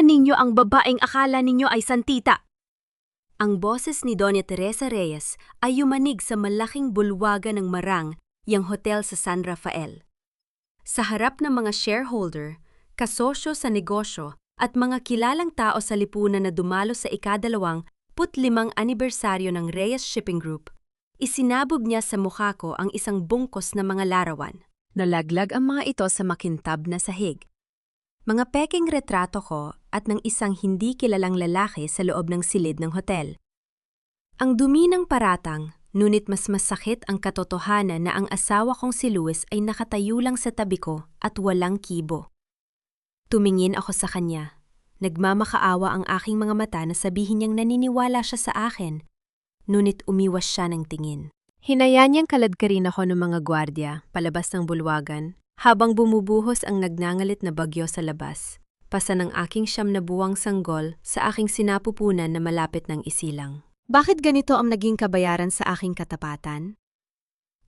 Tingnan ninyo ang babaeng akala ninyo ay santita. Ang boses ni Doña Teresa Reyes ay yumanig sa malaking bulwagan ng Marang, yang hotel sa San Rafael. Sa harap ng mga shareholder, kasosyo sa negosyo at mga kilalang tao sa lipunan na dumalo sa ika-25 anibersaryo ng Reyes Shipping Group, isinabog niya sa mukha ko ang isang bungkos na mga larawan. Nalaglag ang mga ito sa makintab na sahig. Mga peking retrato ko at ng isang hindi kilalang lalaki sa loob ng silid ng hotel. Ang dumi ng paratang, ngunit mas masakit ang katotohanan na ang asawa kong si Luis ay nakatayo lang sa tabi ko at walang kibo. Tumingin ako sa kanya. Nagmamakaawa ang aking mga mata na sabihin niyang naniniwala siya sa akin, ngunit umiwas siya ng tingin. Hinayaan niyang kaladkarin ako ng mga gwardya palabas ng bulwagan habang bumubuhos ang nagngangalit na bagyo sa labas, pasa ng aking 9 na buwang sanggol sa aking sinapupunan na malapit ng isilang. Bakit ganito ang naging kabayaran sa aking katapatan?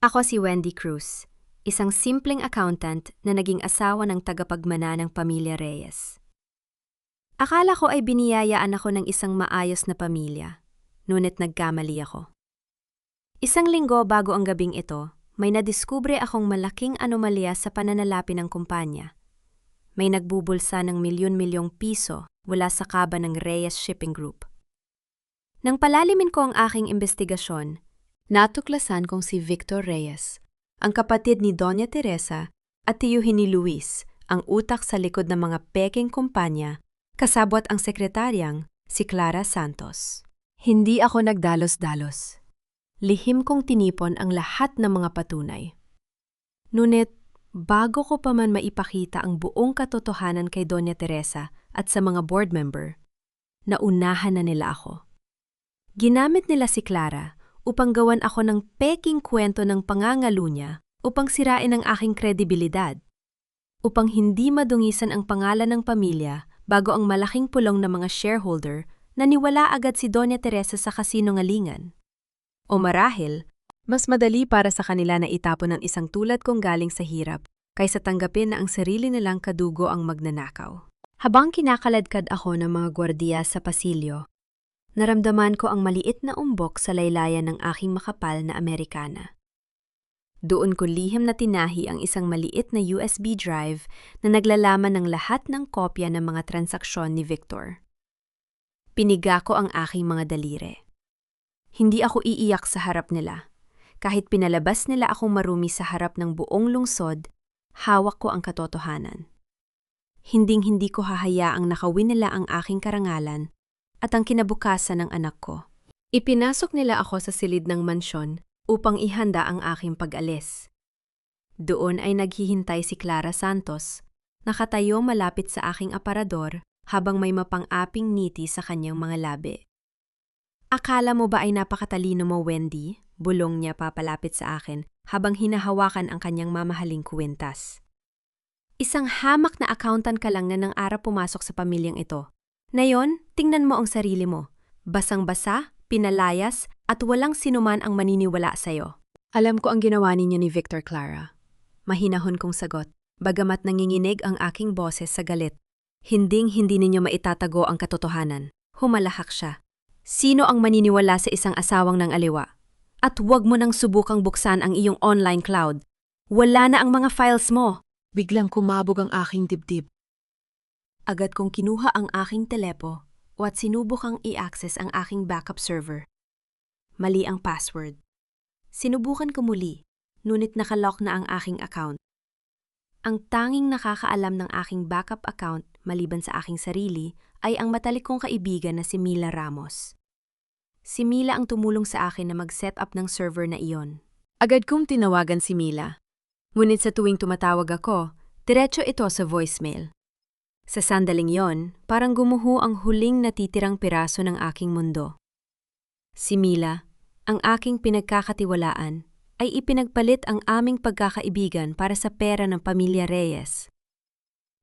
Ako si Wendy Cruz, isang simpleng accountant na naging asawa ng tagapagmana ng pamilya Reyes. Akala ko ay biniyayaan ako ng isang maayos na pamilya, ngunit nagkamali ako. Isang linggo bago ang gabing ito, may nadiskubre akong malaking anomalya sa pananalapi ng kumpanya. May nagbubulsa ng milyon-milyong piso mula sa kaba ng Reyes Shipping Group. Nang palalimin ko ang aking investigasyon, natuklasan kong si Victor Reyes, ang kapatid ni Doña Teresa at tiyuhin ni Luis, ang utak sa likod ng mga peking kumpanya, kasabwat ang sekretaryang si Clara Santos. Hindi ako nagdalos-dalos. Lihim kong tinipon ang lahat ng mga patunay. Ngunit, bago ko pa man maipakita ang buong katotohanan kay Doña Teresa at sa mga board member, naunahan na nila ako. Ginamit nila si Clara upang gawan ako ng peking kwento ng pangangalo niya upang sirain ang aking kredibilidad, upang hindi madungisan ang pangalan ng pamilya bago ang malaking pulong ng mga shareholder na niwala agad si Doña Teresa sa kasinungalingan. O marahil, mas madali para sa kanila na itapon ng isang tulad kong galing sa hirap kaysa tanggapin na ang sarili nilang kadugo ang magnanakaw. Habang kinakaladkad ako ng mga gwardiya sa pasilyo, naramdaman ko ang maliit na umbok sa laylayan ng aking makapal na Amerikana. Doon ko lihim na tinahi ang isang maliit na USB drive na naglalaman ng lahat ng kopya ng mga transaksyon ni Victor. Piniga ko ang aking mga daliri. Hindi ako iiyak sa harap nila. Kahit pinalabas nila akong marumi sa harap ng buong lungsod, hawak ko ang katotohanan. Hinding-hindi ko hahayaang nakawin nila ang aking karangalan at ang kinabukasan ng anak ko. Ipinasok nila ako sa silid ng mansyon upang ihanda ang aking pag-alis. Doon ay naghihintay si Clara Santos, nakatayo malapit sa aking aparador habang may mapang-aping ngiti sa kanyang mga labi. Akala mo ba ay napakatalino mo, Wendy? Bulong niya papalapit sa akin habang hinahawakan ang kanyang mamahaling kuwintas. Isang hamak na accountant ka lang na nang araw pumasok sa pamilyang ito. Ngayon, tingnan mo ang sarili mo. Basang-basa, pinalayas, at walang sinuman ang maniniwala sa'yo. Alam ko ang ginawa ninyo ni Victor, Clara. Mahinahon kong sagot, bagamat nanginginig ang aking boses sa galit. Hinding-hindi ninyo maitatago ang katotohanan. Humalahak siya. Sino ang maniniwala sa isang asawang ng aliwa? At huwag mo nang subukang buksan ang iyong online cloud. Wala na ang mga files mo. Biglang kumabog ang aking dibdib. Agad kong kinuha ang aking telepo at sinubukang i-access ang aking backup server. Mali ang password. Sinubukan ko muli, ngunit nakalock na ang aking account. Ang tanging nakakaalam ng aking backup account maliban sa aking sarili ay ang matalik kong kaibigan na si Mila Ramos. Si Mila ang tumulong sa akin na mag-set up ng server na iyon. Agad kong tinawagan si Mila. Ngunit sa tuwing tumatawag ako, diretso ito sa voicemail. Sa sandaling yon, parang gumuho ang huling natitirang piraso ng aking mundo. Si Mila, ang aking pinagkakatiwalaan, ay ipinagpalit ang aming pagkakaibigan para sa pera ng pamilya Reyes.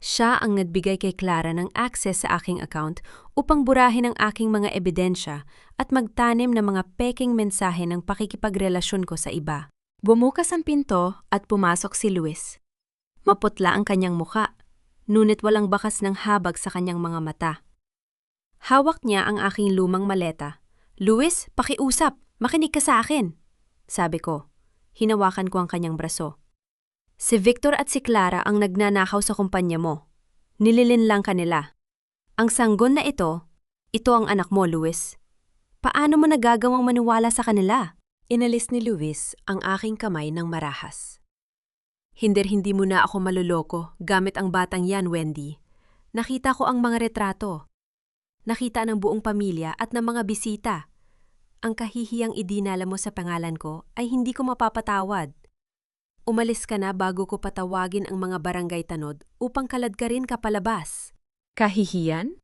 Siya ang nagbigay kay Clara ng access sa aking account upang burahin ang aking mga ebidensya at magtanim ng mga peking mensahe ng pakikipagrelasyon ko sa iba. Bumukas ang pinto at pumasok si Luis. Maputla ang kanyang muka, ngunit walang bakas ng habag sa kanyang mga mata. Hawak niya ang aking lumang maleta. "Luis, pakiusap, makinig ka sa akin," sabi ko. Hinawakan ko ang kanyang braso. "Si Victor at si Clara ang nagnanakaw sa kumpanya mo. Nililinlang ka nila. Ang sanggol na ito ang anak mo, Luis. Paano mo nagagawang maniwala sa kanila?" Inalis ni Luis ang aking kamay ng marahas. "Hindi mo na ako maluloko gamit ang batang yan, Wendy. Nakita ko ang mga retrato. Nakita ng buong pamilya at ng mga bisita. Ang kahihiyang idinala mo sa pangalan ko ay hindi ko mapapatawad. Umalis ka na bago ko patawagin ang mga barangay tanod upang kaladkarin ka palabas." Kahihiyan?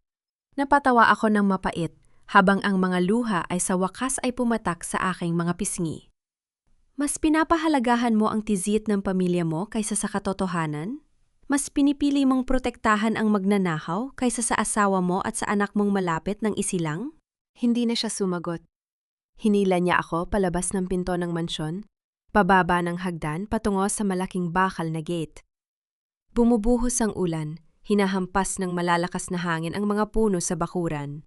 Napatawa ako ng mapait habang ang mga luha ay sa wakas ay pumatak sa aking mga pisngi. "Mas pinapahalagahan mo ang tizit ng pamilya mo kaysa sa katotohanan? Mas pinipili mong protektahan ang magnanakaw kaysa sa asawa mo at sa anak mong malapit ng isilang?" Hindi na siya sumagot. Hinila niya ako palabas ng pinto ng mansyon, pababa ng hagdan patungo sa malaking bakal na gate. Bumubuhos ang ulan, hinahampas ng malalakas na hangin ang mga puno sa bakuran.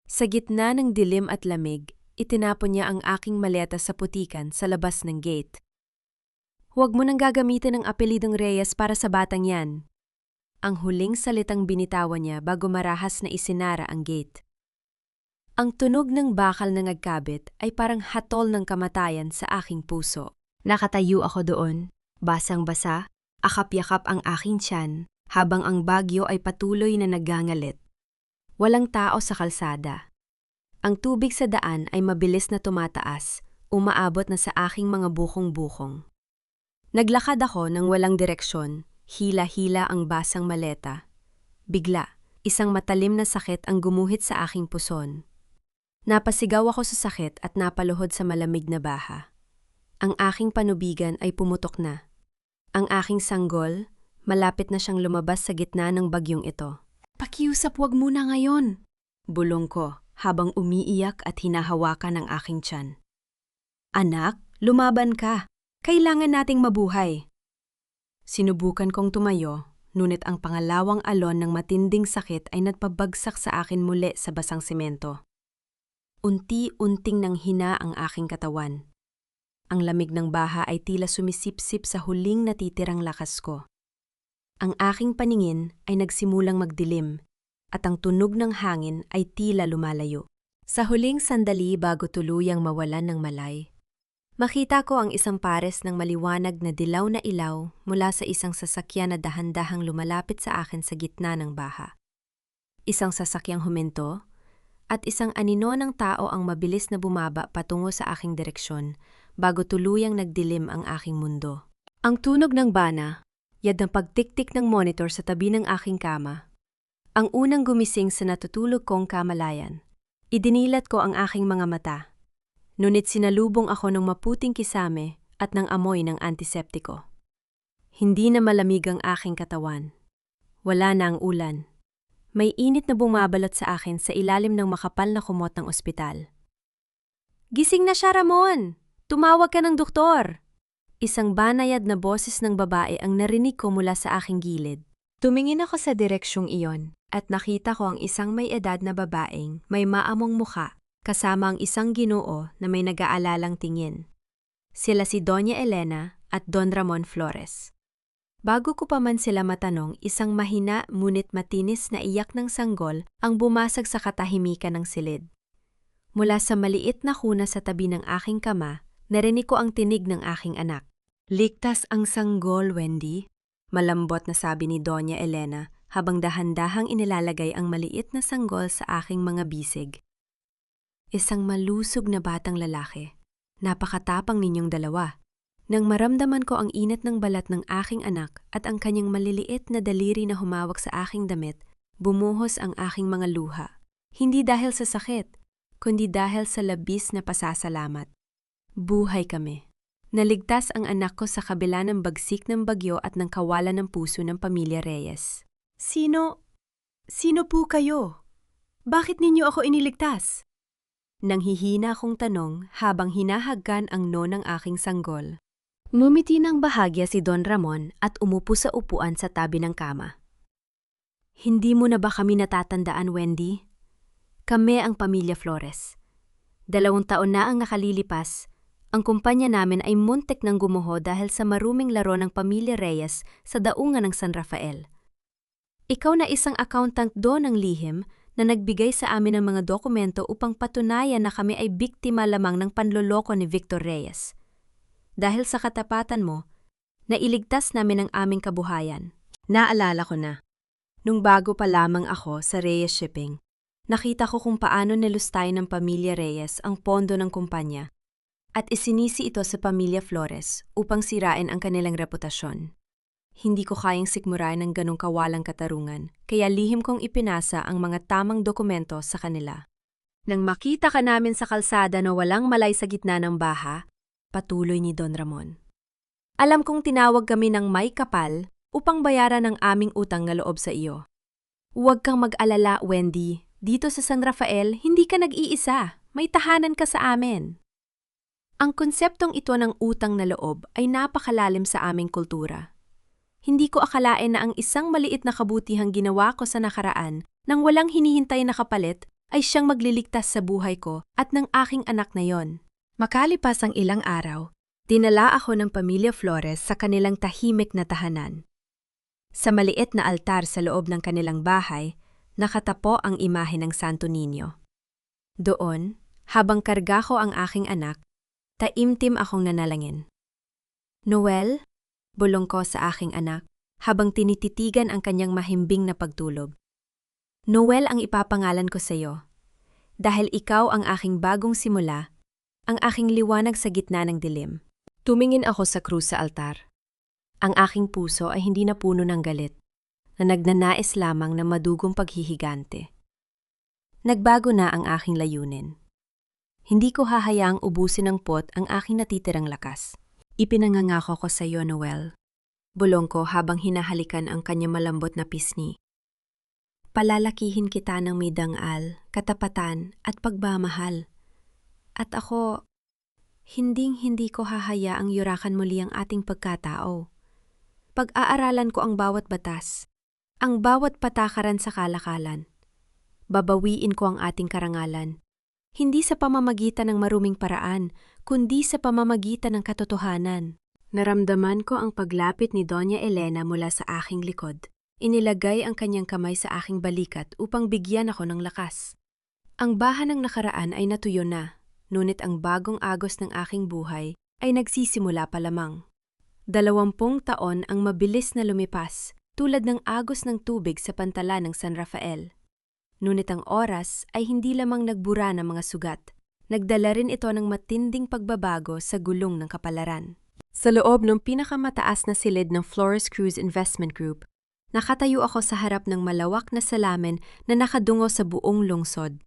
Sa gitna ng dilim at lamig, itinapon niya ang aking maleta sa putikan sa labas ng gate. "Huwag mo nang gagamitin ang apelidong Reyes para sa batang yan." Ang huling salitang binitawan niya bago marahas na isinara ang gate. Ang tunog ng bakal na nagkabit ay parang hatol ng kamatayan sa aking puso. Nakatayo ako doon, basang-basa, akap-yakap ang aking tiyan, habang ang bagyo ay patuloy na naggangalit. Walang tao sa kalsada. Ang tubig sa daan ay mabilis na tumataas, umaabot na sa aking mga bukong-bukong. Naglakad ako ng walang direksyon, hila-hila ang basang maleta. Bigla, isang matalim na sakit ang gumuhit sa aking puson. Napasigaw ako sa sakit at napaluhod sa malamig na baha. Ang aking panubigan ay pumutok na. Ang aking sanggol, malapit na siyang lumabas sa gitna ng bagyong ito. "Pakiusap, wag muna ngayon," bulong ko habang umiiyak at hinahawakan ang aking tiyan. "Anak, lumaban ka. Kailangan nating mabuhay." Sinubukan kong tumayo, ngunit ang pangalawang alon ng matinding sakit ay nagpabagsak sa akin muli sa basang semento. Unti-unting nanghina ang aking katawan. Ang lamig ng baha ay tila sumisipsip sa huling natitirang lakas ko. Ang aking paningin ay nagsimulang magdilim at ang tunog ng hangin ay tila lumalayo. Sa huling sandali bago tuluyang mawalan ng malay, makita ko ang isang pares ng maliwanag na dilaw na ilaw mula sa isang sasakyan na dahan-dahang lumalapit sa akin sa gitna ng baha. Isang sasakyang huminto at isang anino ng tao ang mabilis na bumaba patungo sa aking direksyon bago tuluyang nagdilim ang aking mundo. Ang tunog ng bana, yad ng pagtiktik ng monitor sa tabi ng aking kama. Ang unang gumising sa natutulog kong kamalayan. Idinilat ko ang aking mga mata. Ngunit sinalubong ako ng maputing kisame at ng amoy ng antiseptiko. Hindi na malamig ang aking katawan. Wala na ang ulan. May init na bumabalot sa akin sa ilalim ng makapal na kumot ng ospital. "Gising na siya, Ramon! Tumawag ka ng doktor!" Isang banayad na boses ng babae ang narinig ko mula sa aking gilid. Tumingin ako sa direksyong iyon at nakita ko ang isang may edad na babaeng may maamong mukha kasama ang isang ginoo na may nag-aalalang tingin. Sila si Doña Elena at Don Ramon Flores. Bago ko pa man sila matanong, isang mahina ngunit matinis na iyak ng sanggol ang bumasag sa katahimikan ng silid. Mula sa maliit na kuna sa tabi ng aking kama, narinig ko ang tinig ng aking anak. "Ligtas ang sanggol, Wendy," malambot na sabi ni Doña Elena habang dahan-dahang inilalagay ang maliit na sanggol sa aking mga bisig. "Isang malusog na batang lalaki. Napakatapang ninyong dalawa." Nang maramdaman ko ang init ng balat ng aking anak at ang kanyang maliliit na daliri na humawak sa aking damit, bumuhos ang aking mga luha. Hindi dahil sa sakit, kundi dahil sa labis na pasasalamat. Buhay kami. Naligtas ang anak ko sa kabila ng bagsik ng bagyo at ng kawalan ng puso ng pamilya Reyes. Sino po kayo? Bakit ninyo ako iniligtas?" Nanghihina akong tanong habang hinahagkan ang ng aking sanggol. Ngumiti ng bahagya si Don Ramon at umupo sa upuan sa tabi ng kama. Hindi mo na ba kami natatandaan, Wendy? Kami ang pamilya Flores. 2 taon na ang nakalilipas. Ang kumpanya namin ay muntik ng gumuho dahil sa maruming laro ng pamilya Reyes sa daungan ng San Rafael. Ikaw na isang accountant doon ng lihim na nagbigay sa amin ng mga dokumento upang patunayan na kami ay biktima lamang ng panloloko ni Victor Reyes. Dahil sa katapatan mo, nailigtas namin ang aming kabuhayan. Naalala ko na. Nung bago pa lamang ako sa Reyes Shipping, nakita ko kung paano nilustay ng pamilya Reyes ang pondo ng kumpanya at isinisi ito sa pamilya Flores upang sirain ang kanilang reputasyon. Hindi ko kayang sikmurain ng ganong kawalang katarungan, kaya lihim kong ipinasa ang mga tamang dokumento sa kanila. Nang makita ka namin sa kalsada na walang malay sa gitna ng baha, patuloy ni Don Ramon. Alam kong tinawag kami ng may kapal upang bayaran ang aming utang na loob sa iyo. Huwag kang mag-alala, Wendy. Dito sa San Rafael, hindi ka nag-iisa. May tahanan ka sa amin. Ang konseptong ito ng utang na loob ay napakalalim sa aming kultura. Hindi ko akalain na ang isang maliit na kabutihang ginawa ko sa nakaraan nang walang hinihintay na kapalit ay siyang magliligtas sa buhay ko at ng aking anak na yon. Makalipas ang ilang araw, dinala ako ng pamilya Flores sa kanilang tahimik na tahanan. Sa maliit na altar sa loob ng kanilang bahay, nakatapo ang imahe ng Santo Niño. Doon, habang karga ko ang aking anak, taimtim akong nanalangin. Noel, bulong ko sa aking anak, habang tinititigan ang kanyang mahimbing na pagtulog. Noel ang ipapangalan ko sa iyo, dahil ikaw ang aking bagong simula, ang aking liwanag sa gitna ng dilim. Tumingin ako sa krus sa altar. Ang aking puso ay hindi napuno ng galit, na nagnanais lamang na madugong paghihigante. Nagbago na ang aking layunin. Hindi ko hahayaang ubusin ng pot ang aking natitirang lakas. Ipinangangako ko sa iyo, Noel. Bulong ko habang hinahalikan ang kanyang malambot na pisngi. Palalakihin kita ng may dangal, katapatan at pagmamahal. At ako, hindi ko hahayaang yurakan muli ang ating pagkatao. Pag-aaralan ko ang bawat batas, ang bawat patakaran sa kalakalan. Babawiin ko ang ating karangalan, hindi sa pamamagitan ng maruming paraan, kundi sa pamamagitan ng katotohanan. Naramdaman ko ang paglapit ni Doña Elena mula sa aking likod. Inilagay ang kanyang kamay sa aking balikat upang bigyan ako ng lakas. Ang baha ng nakaraan ay natuyo na, ngunit ang bagong agos ng aking buhay ay nagsisimula pa lamang. 20 taon ang mabilis na lumipas, tulad ng agos ng tubig sa pantala ng San Rafael. Ngunit ang oras ay hindi lamang nagbura ng mga sugat. Nagdala rin ito ng matinding pagbabago sa gulong ng kapalaran. Sa loob ng pinakamataas na silid ng Flores Cruz Investment Group, nakatayo ako sa harap ng malawak na salamin na nakadungo sa buong lungsod.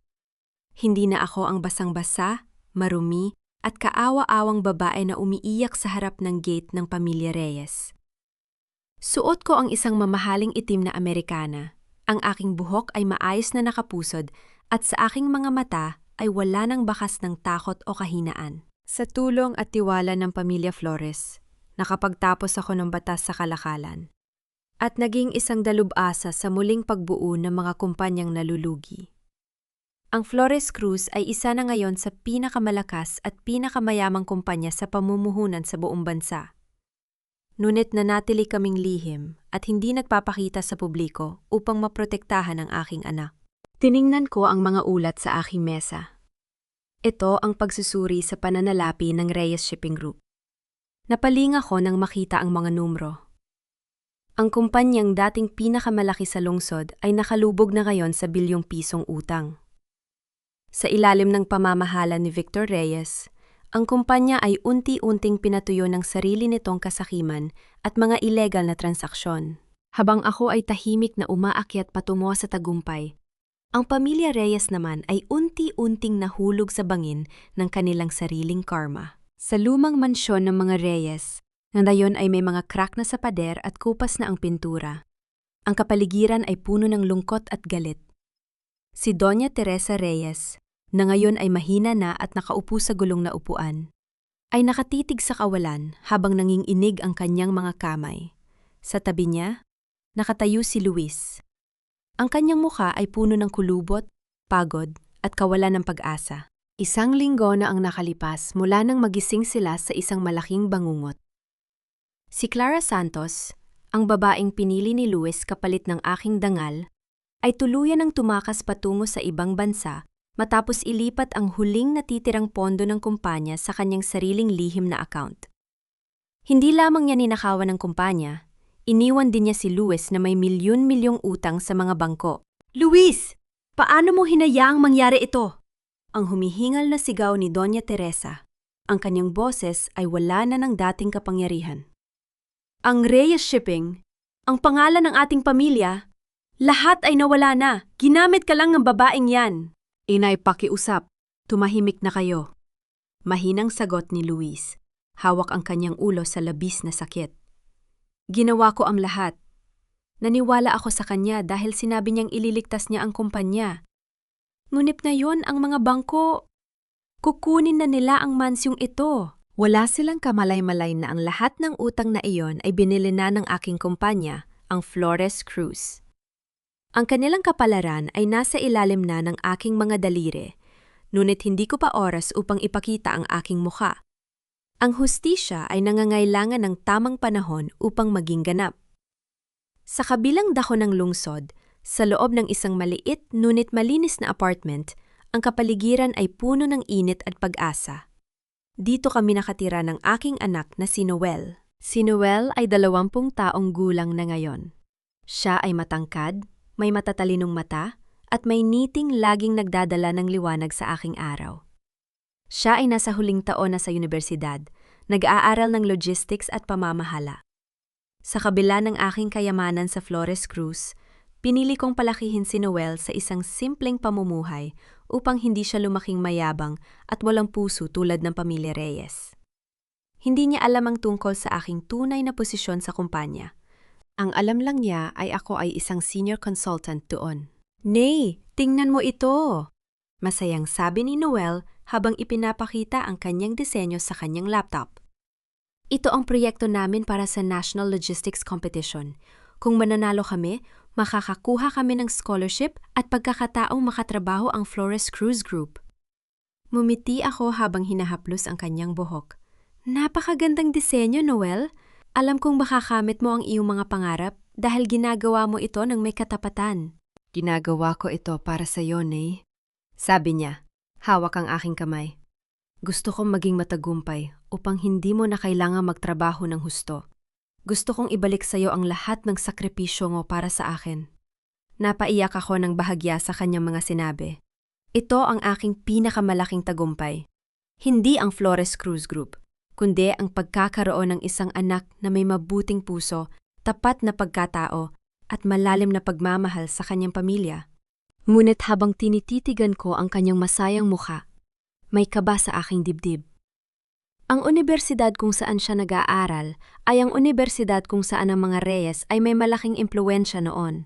Hindi na ako ang basang-basa, marumi, at kaawa-awang babae na umiiyak sa harap ng gate ng pamilya Reyes. Suot ko ang isang mamahaling itim na Amerikana. Ang aking buhok ay maayos na nakapusod at sa aking mga mata ay wala ng bakas ng takot o kahinaan. Sa tulong at tiwala ng pamilya Flores, nakapagtapos ako ng batas sa kalakalan at naging isang dalubhasa sa muling pagbuo ng mga kumpanyang nalulugi. Ang Flores Cruz ay isa na ngayon sa pinakamalakas at pinakamayamang kumpanya sa pamumuhunan sa buong bansa. Ngunit nanatili kaming lihim at hindi nagpapakita sa publiko upang maprotektahan ang aking anak. Tiningnan ko ang mga ulat sa aking mesa. Ito ang pagsusuri sa pananalapi ng Reyes Shipping Group. Napalinga ko nang makita ang mga numero. Ang kumpanyang dating pinakamalaki sa lungsod ay nakalubog na ngayon sa bilyong pisong utang. Sa ilalim ng pamamahala ni Victor Reyes, ang kumpanya ay unti-unting pinatuyo ng sarili nitong kasakiman at mga ilegal na transaksyon. Habang ako ay tahimik na umaakyat patungo sa tagumpay, ang pamilya Reyes naman ay unti-unting nahulog sa bangin ng kanilang sariling karma. Sa lumang mansyon ng mga Reyes, na ngayon ay may mga crack na sa pader at kupas na ang pintura. Ang kapaligiran ay puno ng lungkot at galit. Si Doña Teresa Reyes, na ngayon ay mahina na at nakaupo sa gulong na upuan, ay nakatitig sa kawalan habang nanginginig ang kanyang mga kamay. Sa tabi niya, nakatayo si Luis, Ang kanyang mukha ay puno ng kulubot, pagod, at kawalan ng pag-asa. Isang linggo na ang nakalipas mula nang magising sila sa isang malaking bangungot. Si Clara Santos, ang babaeng pinili ni Luis kapalit ng aking dangal, ay tuluyan ng tumakas patungo sa ibang bansa matapos ilipat ang huling natitirang pondo ng kumpanya sa kanyang sariling lihim na account. Hindi lamang niya ninakawan ng kumpanya, iniwan din niya si Luis na may milyon-milyong utang sa mga bangko. Luis! Paano mo hinayaang mangyari ito? Ang humihingal na sigaw ni Doña Teresa. Ang kanyang boses ay wala na ng dating kapangyarihan. Ang Reyes Shipping, ang pangalan ng ating pamilya, lahat ay nawala na. Ginamit ka lang ng babaeng yan. Inay, pakiusap. Tumahimik na kayo. Mahinang sagot ni Luis. Hawak ang kanyang ulo sa labis na sakit. Ginawa ko ang lahat. Naniwala ako sa kanya dahil sinabi niyang ililigtas niya ang kumpanya. Ngunit ngayon ang mga bangko, kukunin na nila ang mansyong ito. Wala silang kamalay-malay na ang lahat ng utang na iyon ay binili na ng aking kumpanya, ang Flores Cruz. Ang kanilang kapalaran ay nasa ilalim na ng aking mga daliri, ngunit hindi ko pa oras upang ipakita ang aking mukha. Ang hustisya ay nangangailangan ng tamang panahon upang maging ganap. Sa kabilang dako ng lungsod, sa loob ng isang maliit ngunit malinis na apartment, ang kapaligiran ay puno ng init at pag-asa. Dito kami nakatira ng aking anak na si Noel. Si Noel ay 20 taong gulang na ngayon. Siya ay matangkad, may matatalinong mata, at may niting laging nagdadala ng liwanag sa aking araw. Siya ay nasa huling taon na sa universidad, nag-aaral ng logistics at pamamahala. Sa kabila ng aking kayamanan sa Flores Cruz, pinili kong palakihin si Noel sa isang simpleng pamumuhay upang hindi siya lumaking mayabang at walang puso tulad ng pamilya Reyes. Hindi niya alam ang tungkol sa aking tunay na posisyon sa kumpanya. Ang alam lang niya ay ako ay isang senior consultant doon. Nay, tingnan mo ito! Masayang sabi ni Noel habang ipinapakita ang kanyang disenyo sa kanyang laptop. Ito ang proyekto namin para sa National Logistics Competition. Kung mananalo kami, makakakuha kami ng scholarship at pagkakataong makatrabaho ang Flores Cruz Group. Mumiti ako habang hinahaplos ang kanyang buhok. Napakagandang disenyo, Noel. Alam kong makakamit mo ang iyong mga pangarap dahil ginagawa mo ito ng may katapatan. Ginagawa ko ito para sa iyo, Nay. Sabi niya, hawak ang aking kamay. Gusto kong maging matagumpay upang hindi mo na kailangang magtrabaho ng husto. Gusto kong ibalik sa iyo ang lahat ng sakripisyo mo para sa akin. Napaiyak ako ng bahagya sa kanyang mga sinabi. Ito ang aking pinakamalaking tagumpay. Hindi ang Flores Cruz Group, kundi ang pagkakaroon ng isang anak na may mabuting puso, tapat na pagkatao, at malalim na pagmamahal sa kanyang pamilya. Ngunit habang tinititigan ko ang kanyang masayang mukha, may kaba sa aking dibdib. Ang unibersidad kung saan siya nag-aaral ay ang unibersidad kung saan ang mga Reyes ay may malaking impluwensya noon.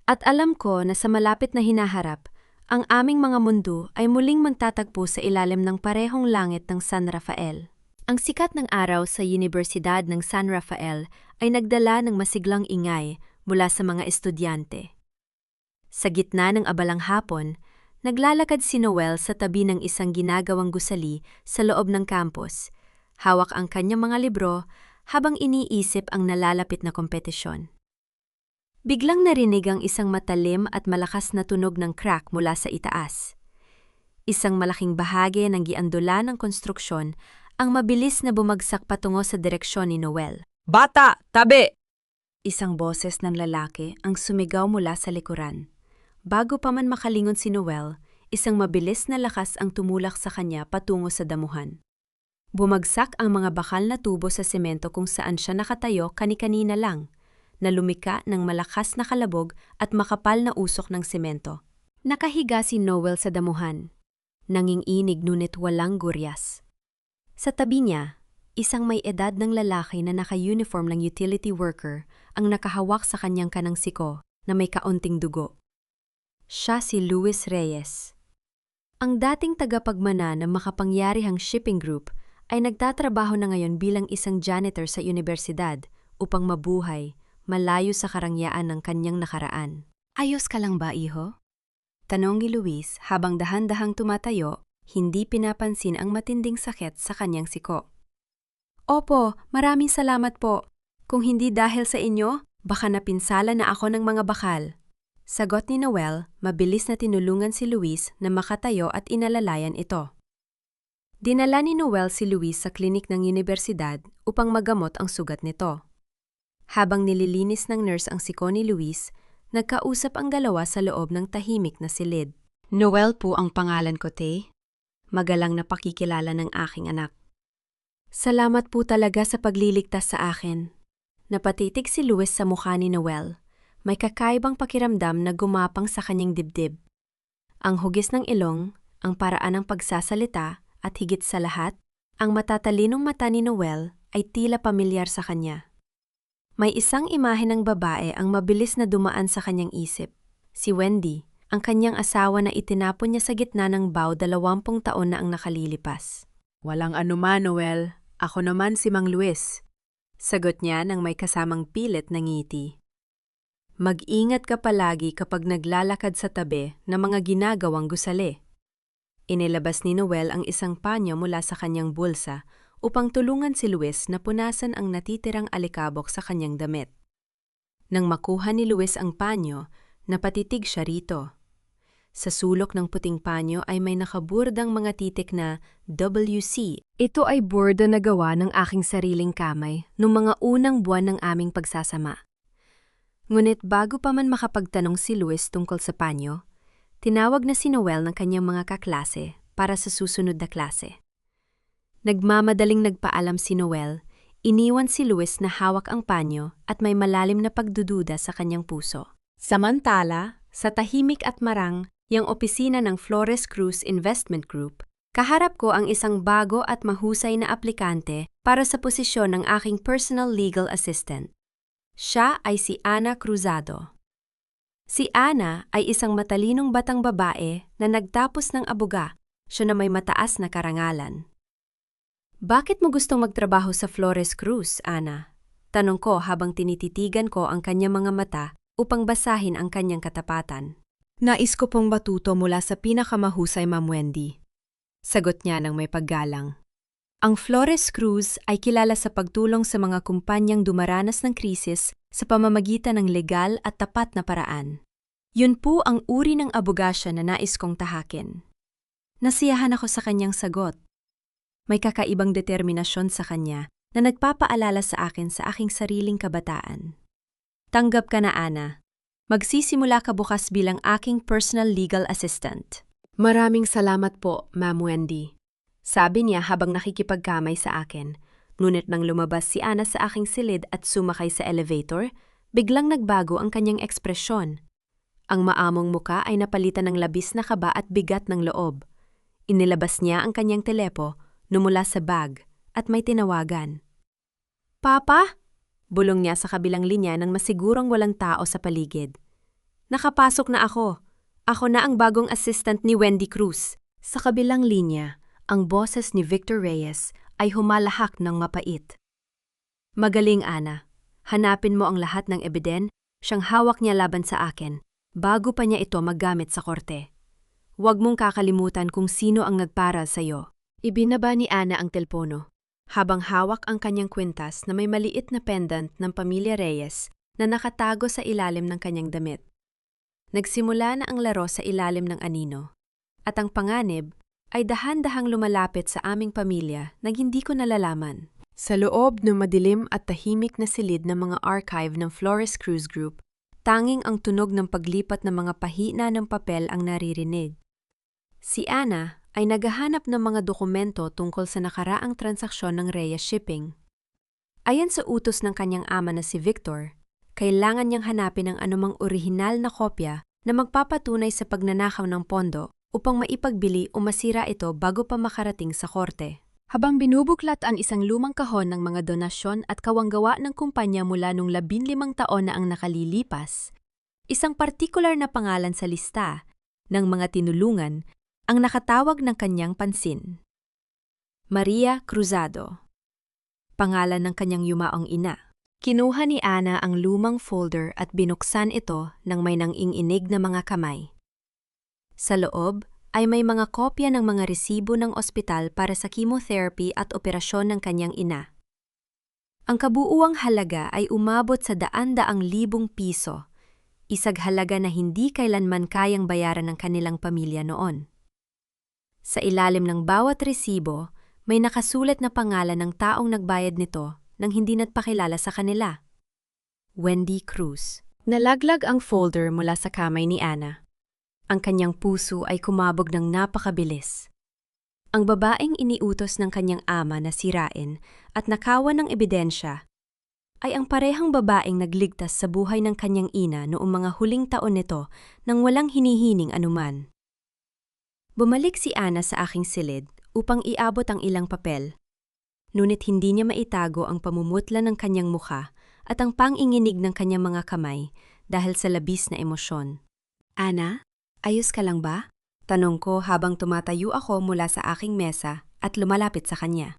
At alam ko na sa malapit na hinaharap, ang aming mga mundo ay muling magtatagpo sa ilalim ng parehong langit ng San Rafael. Ang sikat ng araw sa Universidad ng San Rafael ay nagdala ng masiglang ingay mula sa mga estudyante. Sa gitna ng abalang hapon, naglalakad si Noel sa tabi ng isang ginagawang gusali sa loob ng campus. Hawak ang kanyang mga libro habang iniisip ang nalalapit na kompetisyon. Biglang narinig ang isang matalim at malakas na tunog ng crack mula sa itaas. Isang malaking bahagi ng giandula ng konstruksyon ang mabilis na bumagsak patungo sa direksyon ni Noel. Bata, tabi! Isang boses ng lalaki ang sumigaw mula sa likuran. Bago pa man makalingon si Noel, isang mabilis na lakas ang tumulak sa kanya patungo sa damuhan. Bumagsak ang mga bakal na tubo sa semento kung saan siya nakatayo kani-kanina lang, na lumika ng malakas na kalabog at makapal na usok ng semento. Nakahiga si Noel sa damuhan. Nanginginig ngunit walang guryas. Sa tabi niya, isang may edad ng lalaki na naka-uniform ng utility worker ang nakahawak sa kanyang kanang siko na may kaunting dugo. Siya si Luis Reyes. Ang dating tagapagmana ng makapangyarihang shipping group ay nagtatrabaho na ngayon bilang isang janitor sa universidad upang mabuhay, malayo sa karangyaan ng kanyang nakaraan. Ayos ka lang ba, iho? Tanong ni Luis habang dahan-dahang tumatayo, hindi pinapansin ang matinding sakit sa kanyang siko. Opo, maraming salamat po. Kung hindi dahil sa inyo, baka napinsala na ako ng mga bakal. Sagot ni Noel, mabilis na tinulungan si Luis na makatayo at inalalayan ito. Dinala ni Noel si Luis sa klinik ng unibersidad upang magamot ang sugat nito. Habang nililinis ng nurse ang siko ni Luis, nagkausap ang dalawa sa loob ng tahimik na silid. Noel po ang pangalan ko, te. Magalang na pakikilala ng aking anak. Salamat po talaga sa pagliligtas sa akin. Napatitig si Luis sa mukha ni Noel. May kakaibang pakiramdam na gumapang sa kanyang dibdib. Ang hugis ng ilong, ang paraan ng pagsasalita, at higit sa lahat, ang matatalinong mata ni Noel ay tila pamilyar sa kanya. May isang imahe ng babae ang mabilis na dumaan sa kanyang isip. Si Wendy, ang kanyang asawa na itinapon niya sa gitna ng baw 20 taon na ang nakalilipas. Walang anuman, Noel. Ako naman si Mang Luis. Sagot niya nang may kasamang pilit na ngiti. Mag-ingat ka palagi kapag naglalakad sa tabi ng mga ginagawang gusali. Inilabas ni Noel ang isang panyo mula sa kanyang bulsa upang tulungan si Luis na punasan ang natitirang alikabok sa kanyang damit. Nang makuha ni Luis ang panyo, napatitig siya rito. Sa sulok ng puting panyo ay may nakaburdang mga titik na WC. Ito ay bordo na gawa ng aking sariling kamay noong mga unang buwan ng aming pagsasama. Ngunit bago pa man makapagtanong si Luis tungkol sa panyo, tinawag na si Noel ng kanyang mga kaklase para sa susunod na klase. Nagmamadaling nagpaalam si Noel, iniwan si Luis na hawak ang panyo at may malalim na pagdududa sa kanyang puso. Samantala, sa tahimik at marang, yang opisina ng Flores Cruz Investment Group, kaharap ko ang isang bago at mahusay na aplikante para sa posisyon ng aking personal legal assistant. Siya ay si Ana Cruzado. Si Ana ay isang matalinong batang babae na nagtapos ng abuga, siya na may mataas na karangalan. Bakit mo gustong magtrabaho sa Flores Cruz, Ana? Tanong ko habang tinititigan ko ang kanyang mga mata upang basahin ang kanyang katapatan. Nais ko pong matuto mula sa pinakamahusay, Ma'am Wendy. Sagot niya ng may paggalang. Ang Flores Cruz ay kilala sa pagtulong sa mga kumpanyang dumaranas ng krisis sa pamamagitan ng legal at tapat na paraan. Yun po ang uri ng abogasya na nais kong tahakin. Nasiyahan ako sa kanyang sagot. May kakaibang determinasyon sa kanya na nagpapaalala sa akin sa aking sariling kabataan. Tanggap ka na, Ana. Magsisimula ka bukas bilang aking personal legal assistant. Maraming salamat po, Ma'am Wendy. Sabi niya habang nakikipagkamay sa akin. Ngunit nang lumabas si Ana sa aking silid at sumakay sa elevator, biglang nagbago ang kanyang ekspresyon. Ang maamong muka ay napalitan ng labis na kaba at bigat ng loob. Inilabas niya ang kanyang telepo, numula sa bag, at may tinawagan. Papa? Bulong niya sa kabilang linya nang masigurong walang tao sa paligid. Nakapasok na ako. Ako na ang bagong assistant ni Wendy Cruz. Sa kabilang linya, ang boses ni Victor Reyes ay humalahak ng mapait. Magaling, Ana. Hanapin mo ang lahat ng ebiden, siyang hawak niya laban sa akin, bago pa niya ito maggamit sa korte. Huwag mong kakalimutan kung sino ang nagparal sa iyo. Ibinaba ni Ana ang telpono, habang hawak ang kanyang kwintas na may maliit na pendant ng pamilya Reyes na nakatago sa ilalim ng kanyang damit. Nagsimula na ang laro sa ilalim ng anino, at ang panganib ay dahan-dahang lumalapit sa aming pamilya nang hindi ko nalalaman. Sa loob ng madilim at tahimik na silid ng mga archive ng Flores Cruz Group, tanging ang tunog ng paglipat ng mga pahina ng papel ang naririnig. Si Ana ay naghahanap ng mga dokumento tungkol sa nakaraang transaksyon ng Reyes Shipping. Ayon sa utos ng kanyang ama na si Victor, kailangan niyang hanapin ang anumang orihinal na kopya na magpapatunay sa pagnanakaw ng pondo upang maipagbili o masira ito bago pa makarating sa korte. Habang binubuklat ang isang lumang kahon ng mga donasyon at kawanggawa ng kumpanya mula nung 15 taon na ang nakalilipas, isang partikular na pangalan sa lista ng mga tinulungan ang nakatawag ng kanyang pansin. Maria Cruzado. Pangalan ng kanyang yumaong ina. Kinuha ni Ana ang lumang folder at binuksan ito ng may nang-inginig na mga kamay. Sa loob ay may mga kopya ng mga resibo ng ospital para sa chemotherapy at operasyon ng kanyang ina. Ang kabuuang halaga ay umabot sa daan-daang libong piso, isang halaga na hindi kailanman kayang bayaran ng kanilang pamilya noon. Sa ilalim ng bawat resibo, may nakasulat na pangalan ng taong nagbayad nito nang hindi nagpakilala sa kanila. Wendy Cruz. Nalaglag ang folder mula sa kamay ni Ana. Ang kanyang puso ay kumabog ng napakabilis. Ang babaeng iniutos ng kanyang ama na sirain at nakawan ng ebidensya ay ang parehang babaeng nagligtas sa buhay ng kanyang ina noong mga huling taon nito nang walang hinihining anuman. Bumalik si Ana sa aking silid upang iabot ang ilang papel. Ngunit hindi niya maitago ang pamumutla ng kanyang mukha at ang panginginig ng kanyang mga kamay dahil sa labis na emosyon. Ana, ayos ka lang ba? Tanong ko habang tumatayo ako mula sa aking mesa at lumalapit sa kanya.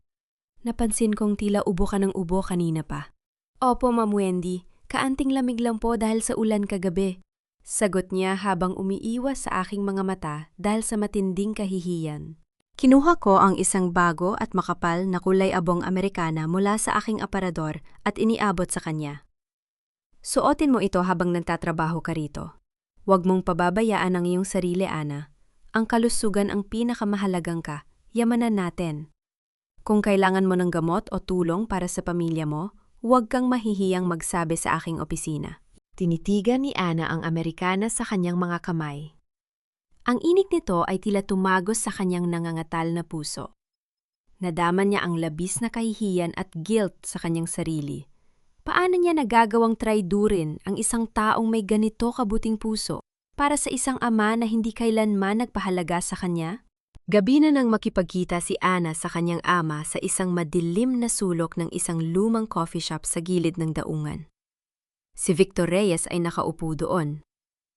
Napansin kong tila ubo ka ng ubo kanina pa. Opo, Ma'am Wendy, kaanting lamig lang po dahil sa ulan kagabi. Sagot niya habang umiiwas sa aking mga mata dahil sa matinding kahihiyan. Kinuha ko ang isang bago at makapal na kulay abong Amerikana mula sa aking aparador at iniabot sa kanya. Suotin mo ito habang nagtatrabaho ka rito. Huwag mong pababayaan ang iyong sarili, Ana. Ang kalusugan ang pinakamahalagang ka, yamanan natin. Kung kailangan mo ng gamot o tulong para sa pamilya mo, huwag kang mahihiyang magsabi sa aking opisina. Tinitigan ni Ana ang Amerikana sa kanyang mga kamay. Ang inig nito ay tila tumagos sa kanyang nangangatal na puso. Nadaman niya ang labis na kahihiyan at guilt sa kanyang sarili. Paano niya nagagawang traidurin ang isang taong may ganito kabuting puso para sa isang ama na hindi kailanman nagpahalaga sa kanya? Gabi na nang makipagkita si Ana sa kanyang ama sa isang madilim na sulok ng isang lumang coffee shop sa gilid ng daungan. Si Victor Reyes ay nakaupo doon.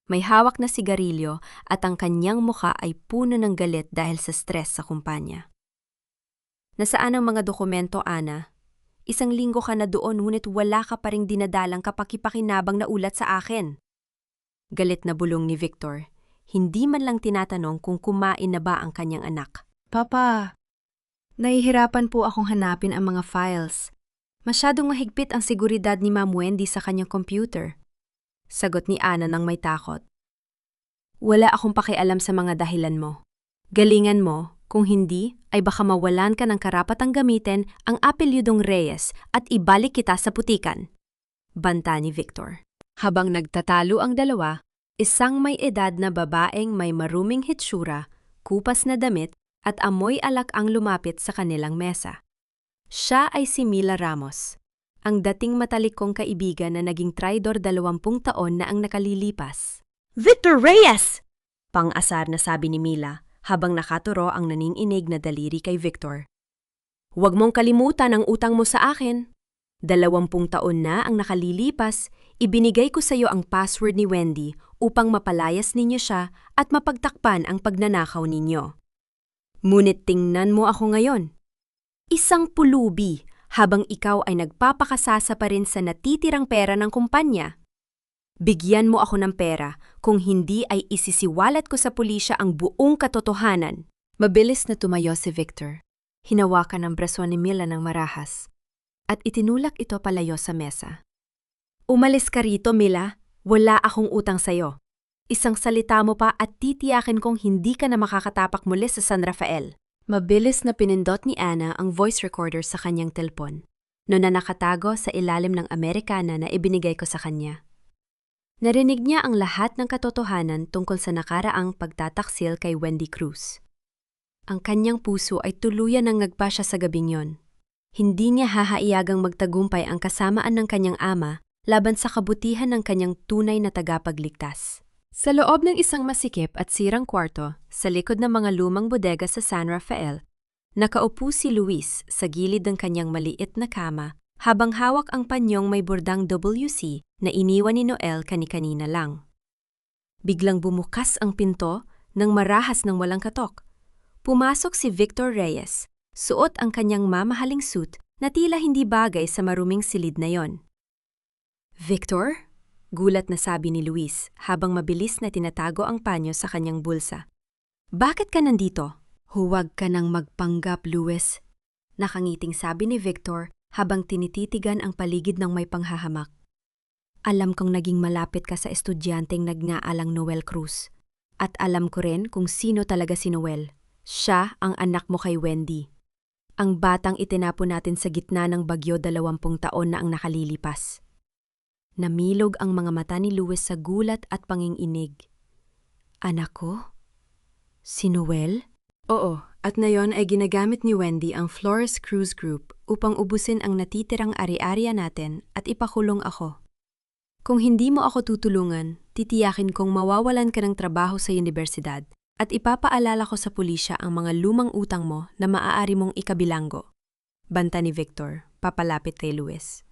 May hawak na sigarilyo at ang kanyang mukha ay puno ng galit dahil sa stress sa kumpanya. Nasaan ang mga dokumento, Ana? 1 linggo ka na doon ngunit wala ka pa ring dinadalang kapakipakinabang na ulat sa akin. Galit na bulong ni Victor. Hindi man lang tinatanong kung kumain na ba ang kanyang anak. Papa, nahihirapan po akong hanapin ang mga files. Masyadong mahigpit ang seguridad ni Ma'am Wendy sa kanyang computer. Sagot ni Ana nang may takot. Wala akong pakialam sa mga dahilan mo. Galingan mo, kung hindi ay baka mawalan ka ng karapatang gamitin ang apelyudong Reyes at ibalik kita sa putikan. Banta ni Victor. Habang nagtatalo ang dalawa, isang may edad na babaeng may maruming hitsura, kupas na damit at amoy alak ang lumapit sa kanilang mesa. Siya ay si Mila Ramos, ang dating matalikong kaibigan na naging traidor 20 taon na ang nakalilipas. Victor Reyes! Pang-asar na sabi ni Mila habang nakaturo ang naninginig na daliri kay Victor. Huwag mong kalimutan ang utang mo sa akin. 20 taon na ang nakalilipas, ibinigay ko sa iyo ang password ni Wendy upang mapalayas ninyo siya at mapagtakpan ang pagnanakaw ninyo. Ngunit tingnan mo ako ngayon. Isang pulubi habang ikaw ay nagpapakasasa pa rin sa natitirang pera ng kumpanya. Bigyan mo ako ng pera, kung hindi ay isisiwalat ko sa pulisya ang buong katotohanan. Mabilis na tumayo si Victor. Hinawakan ang braso ni Mila ng marahas at itinulak ito palayo sa mesa. Umalis ka rito, Mila. Wala akong utang sa'yo. Isang salita mo pa at titiyakin kong hindi ka na makakatapak muli sa San Rafael. Mabilis na pinindot ni Ana ang voice recorder sa kanyang telpon, na nakatago sa ilalim ng Amerikana na ibinigay ko sa kanya. Narinig niya ang lahat ng katotohanan tungkol sa nakaraang pagtataksil kay Wendy Cruz. Ang kanyang puso ay tuluyan ng nagpasya sa gabing yon. Hindi niya hahaiyagang magtagumpay ang kasamaan ng kanyang ama laban sa kabutihan ng kanyang tunay na tagapagligtas. Sa loob ng isang masikip at sirang kwarto, sa likod ng mga lumang bodega sa San Rafael, nakaupo si Luis sa gilid ng kanyang maliit na kama habang hawak ang panyong may bordang WC na iniwan ni Noel kani-kanina lang. Biglang bumukas ang pinto nang marahas ng walang katok. Pumasok si Victor Reyes, suot ang kanyang mamahaling suit na tila hindi bagay sa maruming silid na yon. Victor? Gulat na sabi ni Luis habang mabilis na tinatago ang panyo sa kanyang bulsa. Bakit ka nandito? Huwag ka nang magpanggap, Luis. Nakangiting sabi ni Victor habang tinititigan ang paligid ng may panghahamak. Alam kong naging malapit ka sa estudyanteng nagnaalang Noel Cruz. At alam ko rin kung sino talaga si Noel. Siya ang anak mo kay Wendy. Ang batang itinapon natin sa gitna ng bagyo 20 taon na ang nakalilipas. Namilog ang mga mata ni Luis sa gulat at panginginig. Anak ko? Si Noel? Oo, at ngayon ay ginagamit ni Wendy ang Flores Cruise Group upang ubusin ang natitirang ari-ariya natin at ipakulong ako. Kung hindi mo ako tutulungan, titiyakin kong mawawalan ka ng trabaho sa universidad at ipapaalala ko sa pulisya ang mga lumang utang mo na maaari mong ikabilanggo. Banta ni Victor, papalapit kay Luis.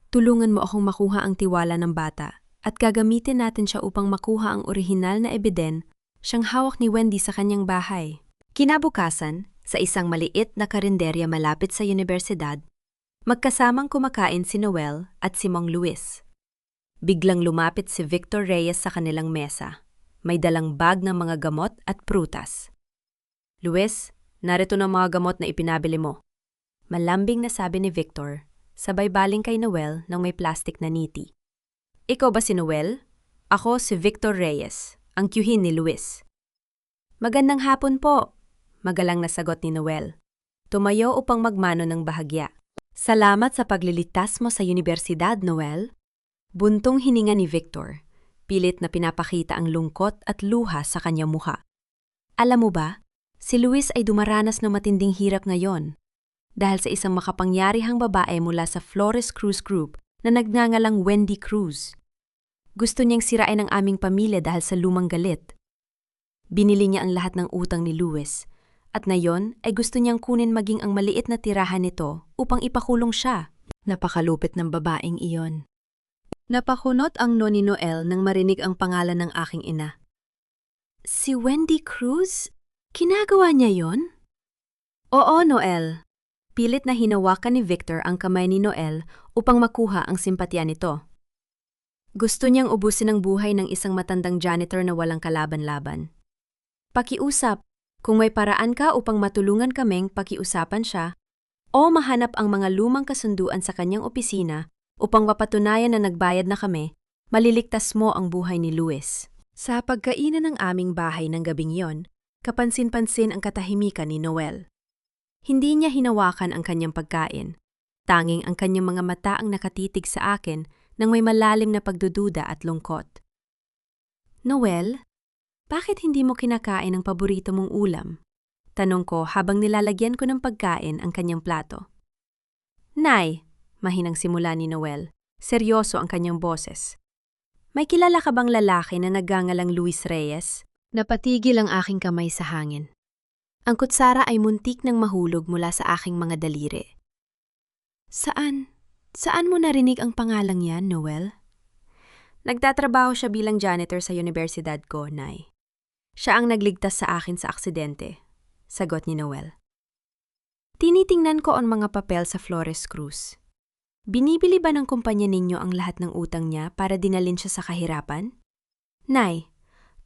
Tulungan mo akong makuha ang tiwala ng bata at gagamitin natin siya upang makuha ang orihinal na ebiden siyang hawak ni Wendy sa kanyang bahay. Kinabukasan, sa isang maliit na karinderya malapit sa universidad, magkasamang kumakain si Noel at si Mang Luis. Biglang lumapit si Victor Reyes sa kanilang mesa. May dalang bag ng mga gamot at prutas. Luis, narito ng mga gamot na ipinabili mo. Malambing na sabi ni Victor, sabay baling kay Noel ng may plastic na niti. Ikaw ba si Noel? Ako si Victor Reyes, ang tiyuhin ni Luis. Magandang hapon po, magalang na sagot ni Noel. Tumayo upang magmano ng bahagya. Salamat sa paglilitas mo sa universidad, Noel. Buntong hininga ni Victor, pilit na pinapakita ang lungkot at luha sa kanyang mukha. Alam mo ba, si Luis ay dumaranas ng matinding hirap ngayon dahil sa isang makapangyarihang babae mula sa Flores Cruise Group na nagngangalang Wendy Cruz. Gusto niyang sirain ang aming pamilya dahil sa lumang galit. Binili niya ang lahat ng utang ni Luis at ngayon ay gusto niyang kunin maging ang maliit na tirahan nito upang ipakulong siya. Napakalupit ng babaeng iyon. Napakunot ang noni Noel nang marinig ang pangalan ng aking ina. Si Wendy Cruz? Kinagawa niya yon? Oo, Noel. Pilit na hinawakan ni Victor ang kamay ni Noel upang makuha ang simpatya nito. Gusto niyang ubusin ang buhay ng isang matandang janitor na walang kalaban-laban. Pakiusap, kung may paraan ka upang matulungan kaming pakiusapan siya, o mahanap ang mga lumang kasunduan sa kanyang opisina upang mapatunayan na nagbayad na kami, maliligtas mo ang buhay ni Luis. Sa pagkainan ng aming bahay ng gabing yon, kapansin-pansin ang katahimikan ni Noel. Hindi niya hinawakan ang kanyang pagkain. Tanging ang kanyang mga mata ang nakatitig sa akin nang may malalim na pagdududa at lungkot. Noel, bakit hindi mo kinakain ang paborito mong ulam? Tanong ko habang nilalagyan ko ng pagkain ang kanyang plato. Nay, mahinang simula ni Noel. Seryoso ang kanyang boses. May kilala ka bang lalaki na nagngangalang Luis Reyes? Napatigil ang aking kamay sa hangin. Ang kutsara ay muntik nang mahulog mula sa aking mga daliri. Saan? Saan mo narinig ang pangalang yan, Noel? Nagtatrabaho siya bilang janitor sa universidad ko, Nay. Siya ang nagligtas sa akin sa aksidente, sagot ni Noel. Tinitingnan ko ang mga papel sa Flores Cruz. Binibili ba ng kumpanya ninyo ang lahat ng utang niya para dinalin siya sa kahirapan? Nay,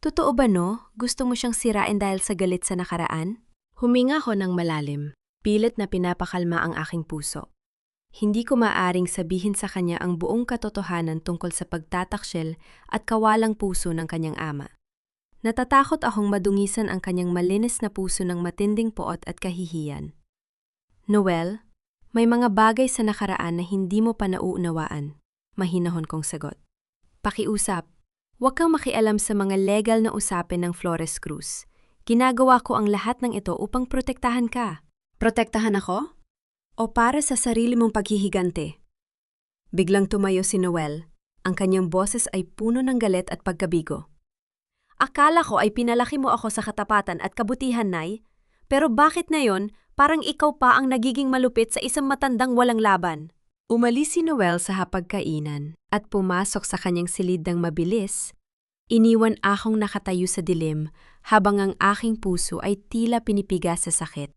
totoo ba no? Gusto mo siyang sirain dahil sa galit sa nakaraan? Huminga ko ng malalim, pilit na pinapakalma ang aking puso. Hindi ko maaring sabihin sa kanya ang buong katotohanan tungkol sa pagtataksil at kawalang puso ng kanyang ama. Natatakot akong madungisan ang kanyang malinis na puso ng matinding poot at kahihiyan. Noel, may mga bagay sa nakaraan na hindi mo pa nauunawaan, mahinahon kong sagot. Pakiusap, huwag kang makialam sa mga legal na usapin ng Flores Cruz. Ginagawa ko ang lahat ng ito upang protektahan ka. Protektahan ako? O para sa sarili mong paghihigante? Biglang tumayo si Noel. Ang kanyang boses ay puno ng galit at pagkabigo. Akala ko ay pinalaki mo ako sa katapatan at kabutihan, Nay. Pero bakit ngayon parang ikaw pa ang nagiging malupit sa isang matandang walang laban? Umalis si Noel sa hapagkainan at pumasok sa kanyang silid ng mabilis. Iniwan akong nakatayo sa dilim habang ang aking puso ay tila pinipiga sa sakit.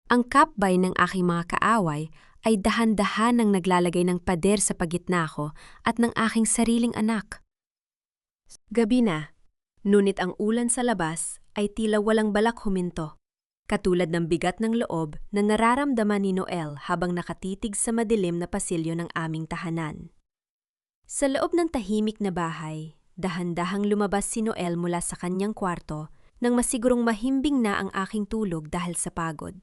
Ang kapbay ng aking mga kaaway ay dahan-dahan ang naglalagay ng pader sa pagitna ko at ng aking sariling anak. Gabi na, ngunit ang ulan sa labas ay tila walang balak huminto, katulad ng bigat ng loob na nararamdaman ni Noel habang nakatitig sa madilim na pasilyo ng aming tahanan. Sa loob ng tahimik na bahay, dahan-dahang lumabas si Noel mula sa kanyang kwarto nang masigurong mahimbing na ang aking tulog dahil sa pagod.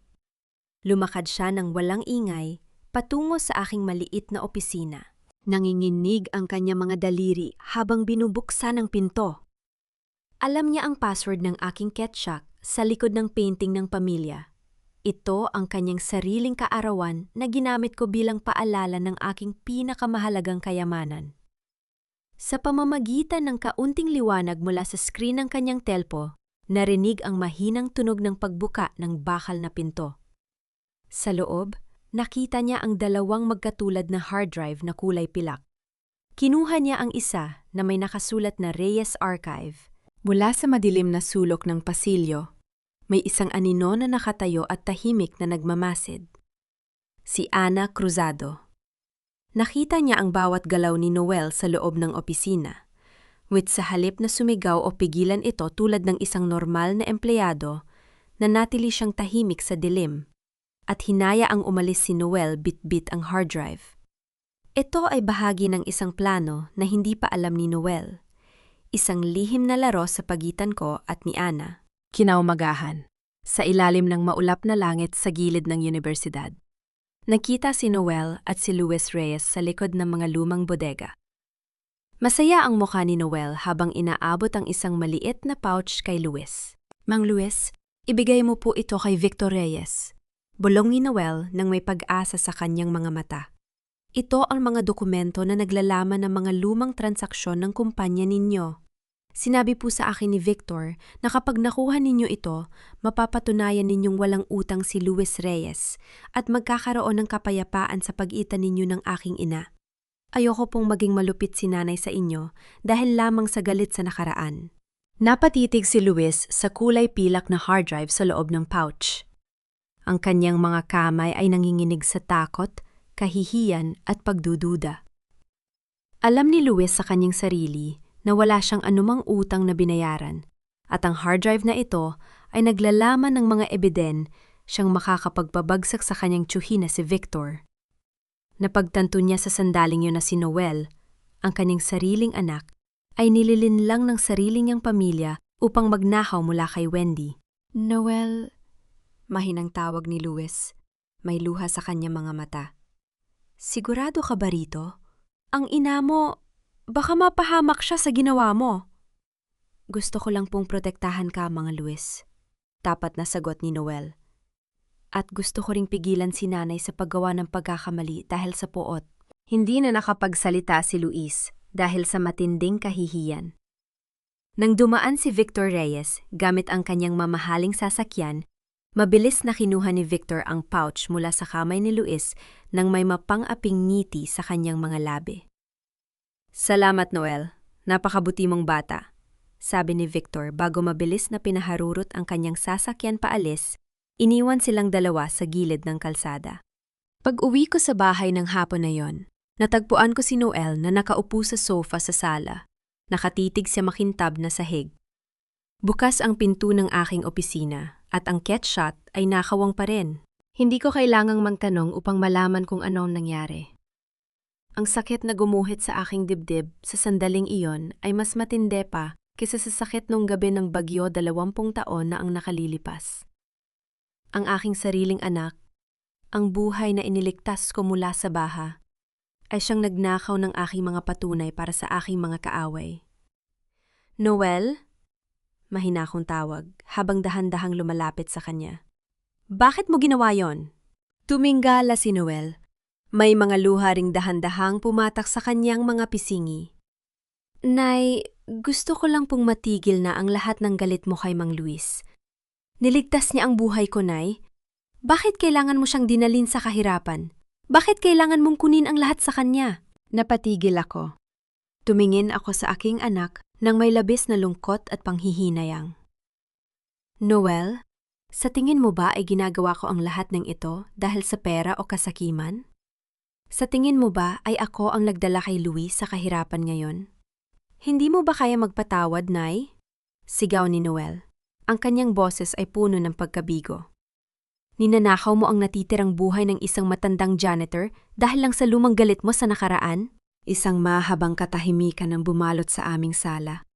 Lumakad siya ng walang ingay patungo sa aking maliit na opisina. Nanginginig ang kanyang mga daliri habang binubuksan ang pinto. Alam niya ang password ng aking ketchup sa likod ng painting ng pamilya. Ito ang kanyang sariling kaarawan na ginamit ko bilang paalala ng aking pinakamahalagang kayamanan. Sa pamamagitan ng kaunting liwanag mula sa screen ng kanyang telpo, narinig ang mahinang tunog ng pagbuka ng bakal na pinto. Sa loob, nakita niya ang dalawang magkatulad na hard drive na kulay pilak. Kinuha niya ang isa na may nakasulat na Reyes Archive. Mula sa madilim na sulok ng pasilyo, may isang anino na nakatayo at tahimik na nagmamasid. Si Ana Cruzado. Nakita niya ang bawat galaw ni Noel sa loob ng opisina, with sa halip na sumigaw o pigilan ito tulad ng isang normal na empleyado, nanatili siyang tahimik sa dilim, at hinaya ang umalis si Noel bit-bit ang hard drive. Ito ay bahagi ng isang plano na hindi pa alam ni Noel, isang lihim na laro sa pagitan ko at ni Ana. Kinaumagahan, sa ilalim ng maulap na langit sa gilid ng universidad. Nakita si Noel at si Luis Reyes sa likod ng mga lumang bodega. Masaya ang mukha ni Noel habang inaabot ang isang maliit na pouch kay Luis. Mang Luis, ibigay mo po ito kay Victor Reyes. Bulong ni Noel nang may pag-asa sa kanyang mga mata. Ito ang mga dokumento na naglalaman ng mga lumang transaksyon ng kumpanya ninyo. Sinabi po sa akin ni Victor na kapag nakuha ninyo ito, mapapatunayan ninyong walang utang si Luis Reyes at magkakaroon ng kapayapaan sa pagitan ninyo ng aking ina. Ayoko pong maging malupit si nanay sa inyo dahil lamang sa galit sa nakaraan. Napatitig si Luis sa kulay pilak na hard drive sa loob ng pouch. Ang kanyang mga kamay ay nanginginig sa takot, kahihiyan at pagdududa. Alam ni Luis sa kanyang sarili na wala siyang anumang utang na binayaran at ang hard drive na ito ay naglalaman ng mga ebiden siyang makakapagpabagsak sa kanyang tiyuhin na si Victor. Napagtanto niya sa sandaling yun na si Noel, ang kanyang sariling anak, ay nililinlang ng sarili niyang pamilya upang magnakaw mula kay Wendy. Noel, mahinang tawag ni Luis, may luha sa kanyang mga mata. Sigurado ka ba rito? Ang ina mo, baka mapahamak siya sa ginawa mo. Gusto ko lang pong protektahan ka, mga Luis. Tapat na sagot ni Noel. At gusto ko ring pigilan si nanay sa paggawa ng pagkakamali dahil sa poot. Hindi na nakapagsalita si Luis dahil sa matinding kahihiyan. Nang dumaan si Victor Reyes gamit ang kanyang mamahaling sasakyan, mabilis na kinuha ni Victor ang pouch mula sa kamay ni Luis nang may mapang-aping ngiti sa kanyang mga labi. Salamat, Noel. Napakabuti mong bata, sabi ni Victor bago mabilis na pinaharurot ang kanyang sasakyan paalis. Iniwan silang dalawa sa gilid ng kalsada. Pag-uwi ko sa bahay ng hapon na yon, natagpuan ko si Noel na nakaupo sa sofa sa sala. Nakatitig sa makintab na sahig. Bukas ang pinto ng aking opisina at ang ketshot ay nakawang pa rin. Hindi ko kailangang magtanong upang malaman kung ano ang nangyari. Ang sakit na gumuhit sa aking dibdib sa sandaling iyon ay mas matindi pa kaysa sa sakit nung gabi ng bagyo 20 taon na ang nakalilipas. Ang aking sariling anak, ang buhay na iniligtas ko mula sa baha, ay siyang nagnakaw ng aking mga patunay para sa aking mga kaaway. Noel? Mahina akong tawag habang dahan-dahang lumalapit sa kanya. Bakit mo ginawa yon? Tumingala si Noel. May mga luha ring dahan-dahang pumatak sa kanyang mga pisingi. Nay, gusto ko lang pong matigil na ang lahat ng galit mo kay Mang Luis. Niligtas niya ang buhay ko, Nay. Bakit kailangan mo siyang dinalin sa kahirapan? Bakit kailangan mong kunin ang lahat sa kanya? Napatigil ako. Tumingin ako sa aking anak nang may labis na lungkot at panghihinayang. Noel, sa tingin mo ba ay ginagawa ko ang lahat ng ito dahil sa pera o kasakiman? Sa tingin mo ba ay ako ang nagdala kay Luis sa kahirapan ngayon? Hindi mo ba kaya magpatawad, Nay? Sigaw ni Noel. Ang kanyang boses ay puno ng pagkabigo. Ninanakaw mo ang natitirang buhay ng isang matandang janitor dahil lang sa lumang galit mo sa nakaraan? Isang mahabang katahimikan ang bumalot sa aming sala.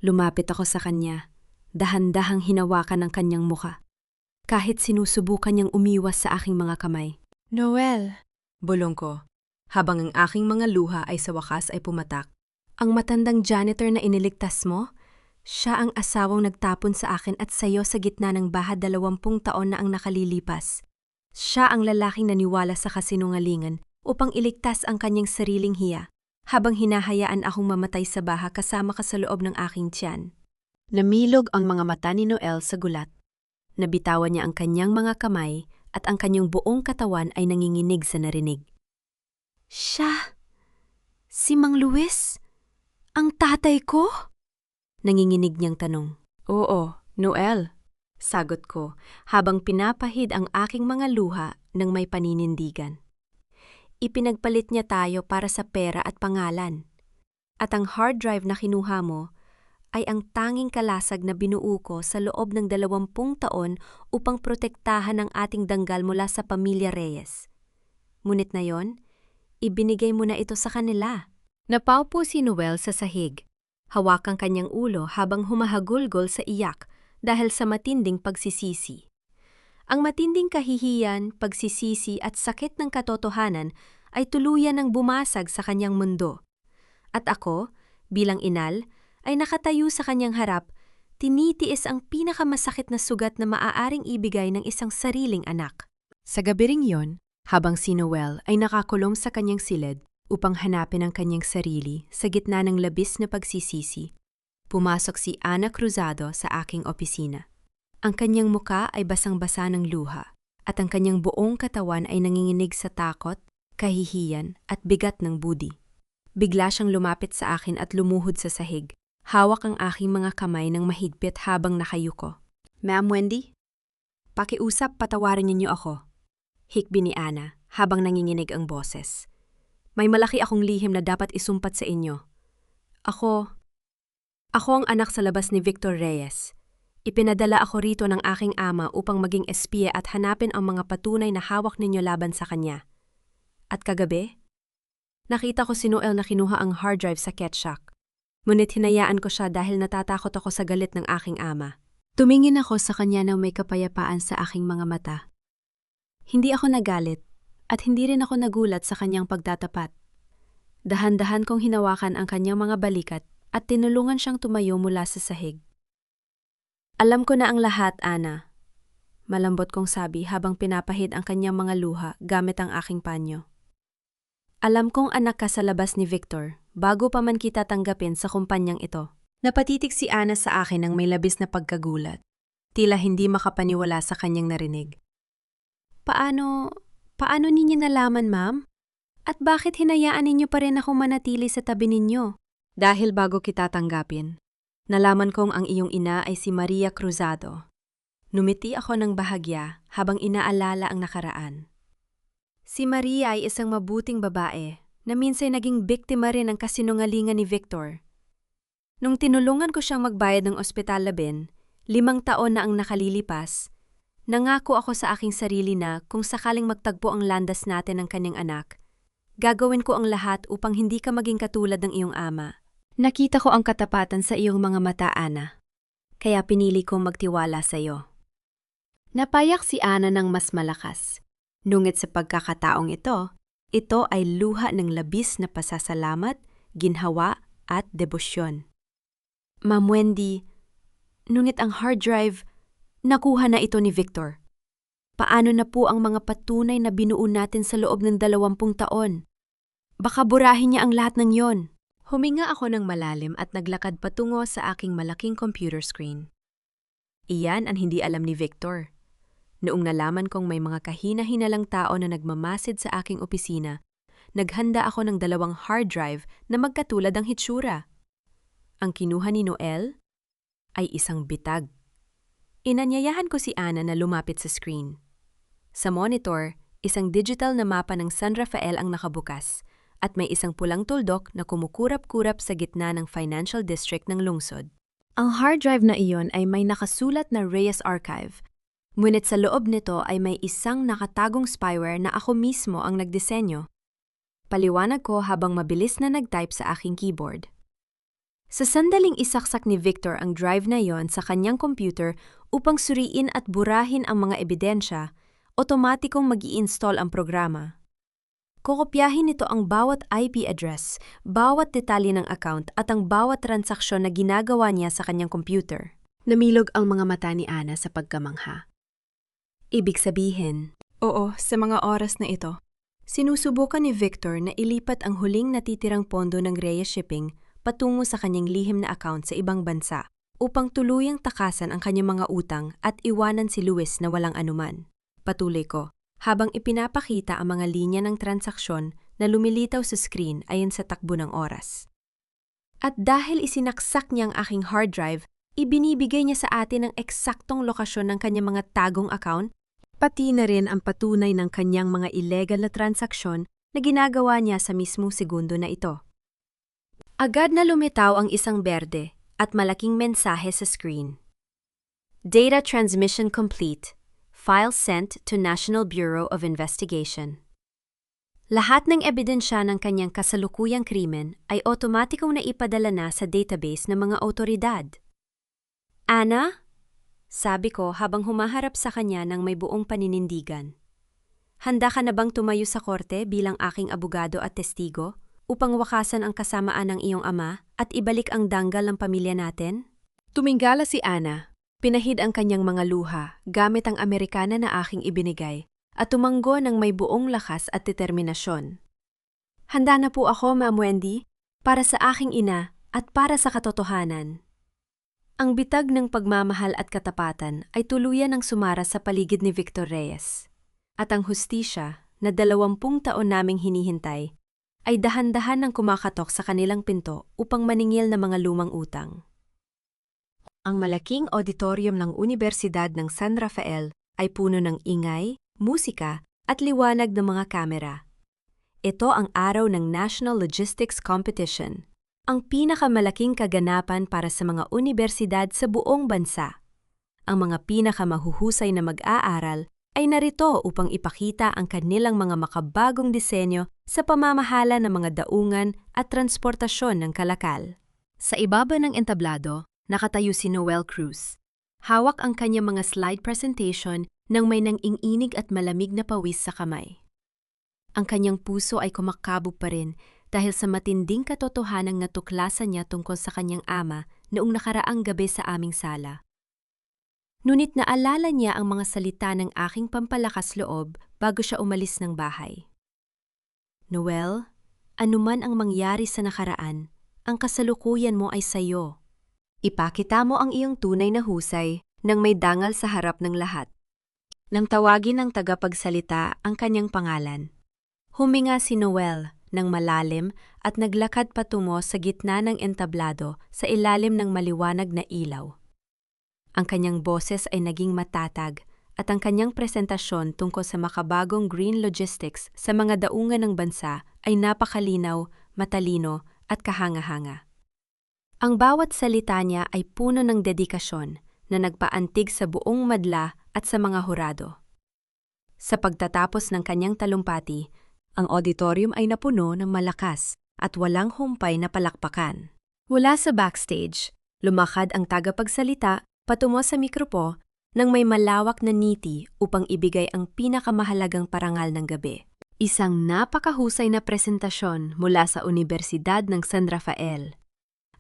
Lumapit ako sa kanya, dahan-dahang hinawakan ang kanyang muka. Kahit sinusubukan niyang umiwas sa aking mga kamay. Noel! Bulong ko, habang ang aking mga luha ay sa wakas ay pumatak. Ang matandang janitor na iniligtas mo? Siya ang asawang nagtapon sa akin at sayo sa gitna ng bahad 20 taon na ang nakalilipas. Siya ang lalaking naniwala sa kasinungalingan upang iligtas ang kanyang sariling hiya, habang hinahayaan akong mamatay sa baha kasama ka sa loob ng aking tiyan. Namilog ang mga mata ni Noel sa gulat. Nabitawan niya ang kanyang mga kamay at ang kanyang buong katawan ay nanginginig sa narinig. Siya? Si Mang Luis? Ang tatay ko? Nanginginig niyang tanong. Oo, Noel. Sagot ko habang pinapahid ang aking mga luha ng may paninindigan. Ipinagpalit niya tayo para sa pera at pangalan. At ang hard drive na kinuha mo ay ang tanging kalasag na binuo ko sa loob ng 20 taon upang protektahan ang ating danggal mula sa pamilya Reyes. Ngunit na yon, ibinigay mo na ito sa kanila. Napaupo si Noel sa sahig. Hawak ang kanyang ulo habang humahagulgol sa iyak dahil sa matinding pagsisisi. Ang matinding kahihiyan, pagsisisi at sakit ng katotohanan ay tuluyan ng bumasag sa kanyang mundo. At ako, bilang inal, ay nakatayo sa kanyang harap, tinitiis ang pinakamasakit na sugat na maaaring ibigay ng isang sariling anak. Sa gabi ring yon, habang si Noel ay nakakulong sa kanyang silid upang hanapin ang kanyang sarili sa gitna ng labis na pagsisisi, pumasok si Ana Cruzado sa aking opisina. Ang kanyang muka ay basang-basa ng luha at ang kanyang buong katawan ay nanginginig sa takot, kahihiyan at bigat ng budi. Bigla siyang lumapit sa akin at lumuhod sa sahig. Hawak ang aking mga kamay ng mahigpit habang nakayuko. Ma'am Wendy, pakiusap patawarin niyo ako. Hikbi ni Ana habang nanginginig ang boses. May malaki akong lihim na dapat isumpat sa inyo. Ako ang anak sa labas ni Victor Reyes. Ipinadala ako rito ng aking ama upang maging espiya at hanapin ang mga patunay na hawak ninyo laban sa kanya. At kagabi, nakita ko si Noel na kinuha ang hard drive sa Ketchak. Ngunit hinayaan ko siya dahil natatakot ako sa galit ng aking ama. Tumingin ako sa kanya na may kapayapaan sa aking mga mata. Hindi ako nagalit at hindi rin ako nagulat sa kanyang pagtatapat. Dahan-dahan kong hinawakan ang kanyang mga balikat at tinulungan siyang tumayo mula sa sahig. Alam ko na ang lahat, Ana. Malambot kong sabi habang pinapahid ang kanyang mga luha gamit ang aking panyo. Alam kong anak ka sa labas ni Victor bago pa man kita tanggapin sa kumpanyang ito. Napatitig si Ana sa akin ng may labis na pagkagulat. Tila hindi makapaniwala sa kanyang narinig. Paano ninyo nalaman, ma'am? At bakit hinayaan ninyo pa rin ako manatili sa tabi ninyo? Dahil bago kita tanggapin, nalaman kong ang iyong ina ay si Maria Cruzado. Numiti ako ng bahagya habang inaalala ang nakaraan. Si Maria ay isang mabuting babae na minsan naging biktima rin ng kasinungalingan ni Victor. Nung tinulungan ko siyang magbayad ng ospital laben, 5 taon na ang nakalilipas, nangako ako sa aking sarili na kung sakaling magtagpo ang landas natin ng kanyang anak, gagawin ko ang lahat upang hindi ka maging katulad ng iyong ama. Nakita ko ang katapatan sa iyong mga mata, Ana. Kaya pinili kong magtiwala sa iyo. Napayak si Ana ng mas malakas. Ngunit sa pagkakataong ito ay luha ng labis na pasasalamat, ginhawa at debosyon. Ma'am Wendy, ngunit ang hard drive, nakuha na ito ni Victor. Paano na po ang mga patunay na binuo natin sa loob ng 20 taon? Baka burahin niya ang lahat ng yon. Huminga ako ng malalim at naglakad patungo sa aking malaking computer screen. Iyan ang hindi alam ni Victor. Noong nalaman kong may mga kahina-hinalang tao na nagmamasid sa aking opisina, naghanda ako ng 2 hard drive na magkatulad ang hitsura. Ang kinuha ni Noel ay isang bitag. Inanyayahan ko si Ana na lumapit sa screen. Sa monitor, isang digital na mapa ng San Rafael ang nakabukas at may isang pulang tuldok na kumukurap-kurap sa gitna ng financial district ng lungsod. Ang hard drive na iyon ay may nakasulat na Reyes Archive. Ngunit sa loob nito ay may isang nakatagong spyware na ako mismo ang nagdisenyo. Paliwanag ko habang mabilis na nag-type sa aking keyboard. Sa sandaling isaksak ni Victor ang drive na iyon sa kanyang computer upang suriin at burahin ang mga ebidensya, otomatikong mag-i-install ang programa. Kokopyahin nito ang bawat IP address, bawat detalye ng account at ang bawat transaksyon na ginagawa niya sa kanyang computer. Namilog ang mga mata ni Ana sa pagkamangha. Ibig sabihin, oo, sa mga oras na ito, sinusubukan ni Victor na ilipat ang huling natitirang pondo ng Reyes Shipping patungo sa kanyang lihim na account sa ibang bansa upang tuluyang takasan ang kanyang mga utang at iwanan si Luis na walang anuman. Patuloy ko, habang ipinapakita ang mga linya ng transaksyon na lumilitaw sa screen ayon sa takbo ng oras. At dahil isinaksak niya ang aking hard drive, ibinibigay niya sa atin ang eksaktong lokasyon ng kanyang mga tagong account, pati na rin ang patunay ng kanyang mga illegal na transaksyon na ginagawa niya sa mismong segundo na ito. Agad na lumitaw ang isang berde at malaking mensahe sa screen. Data transmission complete. File sent to National Bureau of Investigation. Lahat ng ebidensya ng kanyang kasalukuyang krimen ay otomatikong naipadala na sa database ng mga otoridad. Ana? Sabi ko habang humaharap sa kanya ng may buong paninindigan. Handa ka na bang tumayo sa korte bilang aking abogado at testigo upang wakasan ang kasamaan ng iyong ama at ibalik ang danggal ng pamilya natin? Tumingala si Ana. Pinahid ang kanyang mga luha gamit ang Amerikana na aking ibinigay at tumanggo ng may buong lakas at determinasyon. Handa na po ako, Ma'am Wendy, para sa aking ina at para sa katotohanan. Ang bitag ng pagmamahal at katapatan ay tuluyan ng sumara sa paligid ni Victor Reyes. At ang hustisya na 20 taon naming hinihintay ay dahan-dahan ng kumakatok sa kanilang pinto upang maningil ng mga lumang utang. Ang malaking auditorium ng Universidad ng San Rafael ay puno ng ingay, musika at liwanag ng mga kamera. Ito ang araw ng National Logistics Competition, ang pinakamalaking kaganapan para sa mga universidad sa buong bansa. Ang mga pinakamahuhusay na mag-aaral ay narito upang ipakita ang kanilang mga makabagong disenyo sa pamamahala ng mga daungan at transportasyon ng kalakal. Sa ibaba ng entablado, nakatayo si Noel Cruz. Hawak ang kanyang mga slide presentation nang may nang-inginig at malamig na pawis sa kamay. Ang kanyang puso ay kumakabog pa rin dahil sa matinding katotohanang natuklasan niya tungkol sa kanyang ama noong nakaraang gabi sa aming sala. Ngunit naalala niya ang mga salita ng aking pampalakas loob bago siya umalis ng bahay. Noel, anuman ang mangyari sa nakaraan, ang kasalukuyan mo ay sayo. Ipakita mo ang iyong tunay na husay nang may dangal sa harap ng lahat. Nang tawagin ng tagapagsalita ang kanyang pangalan, huminga si Noel ng malalim at naglakad patungo sa gitna ng entablado sa ilalim ng maliwanag na ilaw. Ang kanyang boses ay naging matatag at ang kanyang presentasyon tungkol sa makabagong green logistics sa mga daungan ng bansa ay napakalinaw, matalino at kahanga-hanga. Ang bawat salita niya ay puno ng dedikasyon na nagpaantig sa buong madla at sa mga hurado. Sa pagtatapos ng kanyang talumpati, ang auditorium ay napuno ng malakas at walang humpay na palakpakan. Mula sa backstage, lumakad ang tagapagsalita patungo sa mikropo nang may malawak na niti upang ibigay ang pinakamahalagang parangal ng gabi. Isang napakahusay na presentasyon mula sa Universidad ng San Rafael.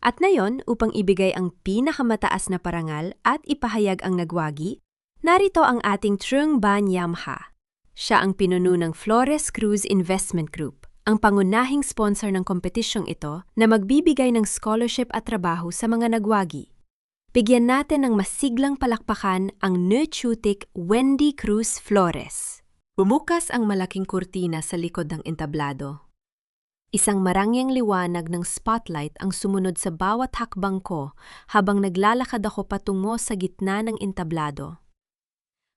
At ngayon, upang ibigay ang pinakamataas na parangal at ipahayag ang nagwagi, narito ang ating Trung Ban Yamha. Siya ang pinuno ng Flores Cruz Investment Group, ang pangunahing sponsor ng kompetisyong ito na magbibigay ng scholarship at trabaho sa mga nagwagi. Bigyan natin ng masiglang palakpakan ang Nuchutik Wendy Cruz Flores. Bumukas ang malaking kurtina sa likod ng entablado. Isang marangyang liwanag ng spotlight ang sumunod sa bawat hakbang ko habang naglalakad ako patungo sa gitna ng entablado.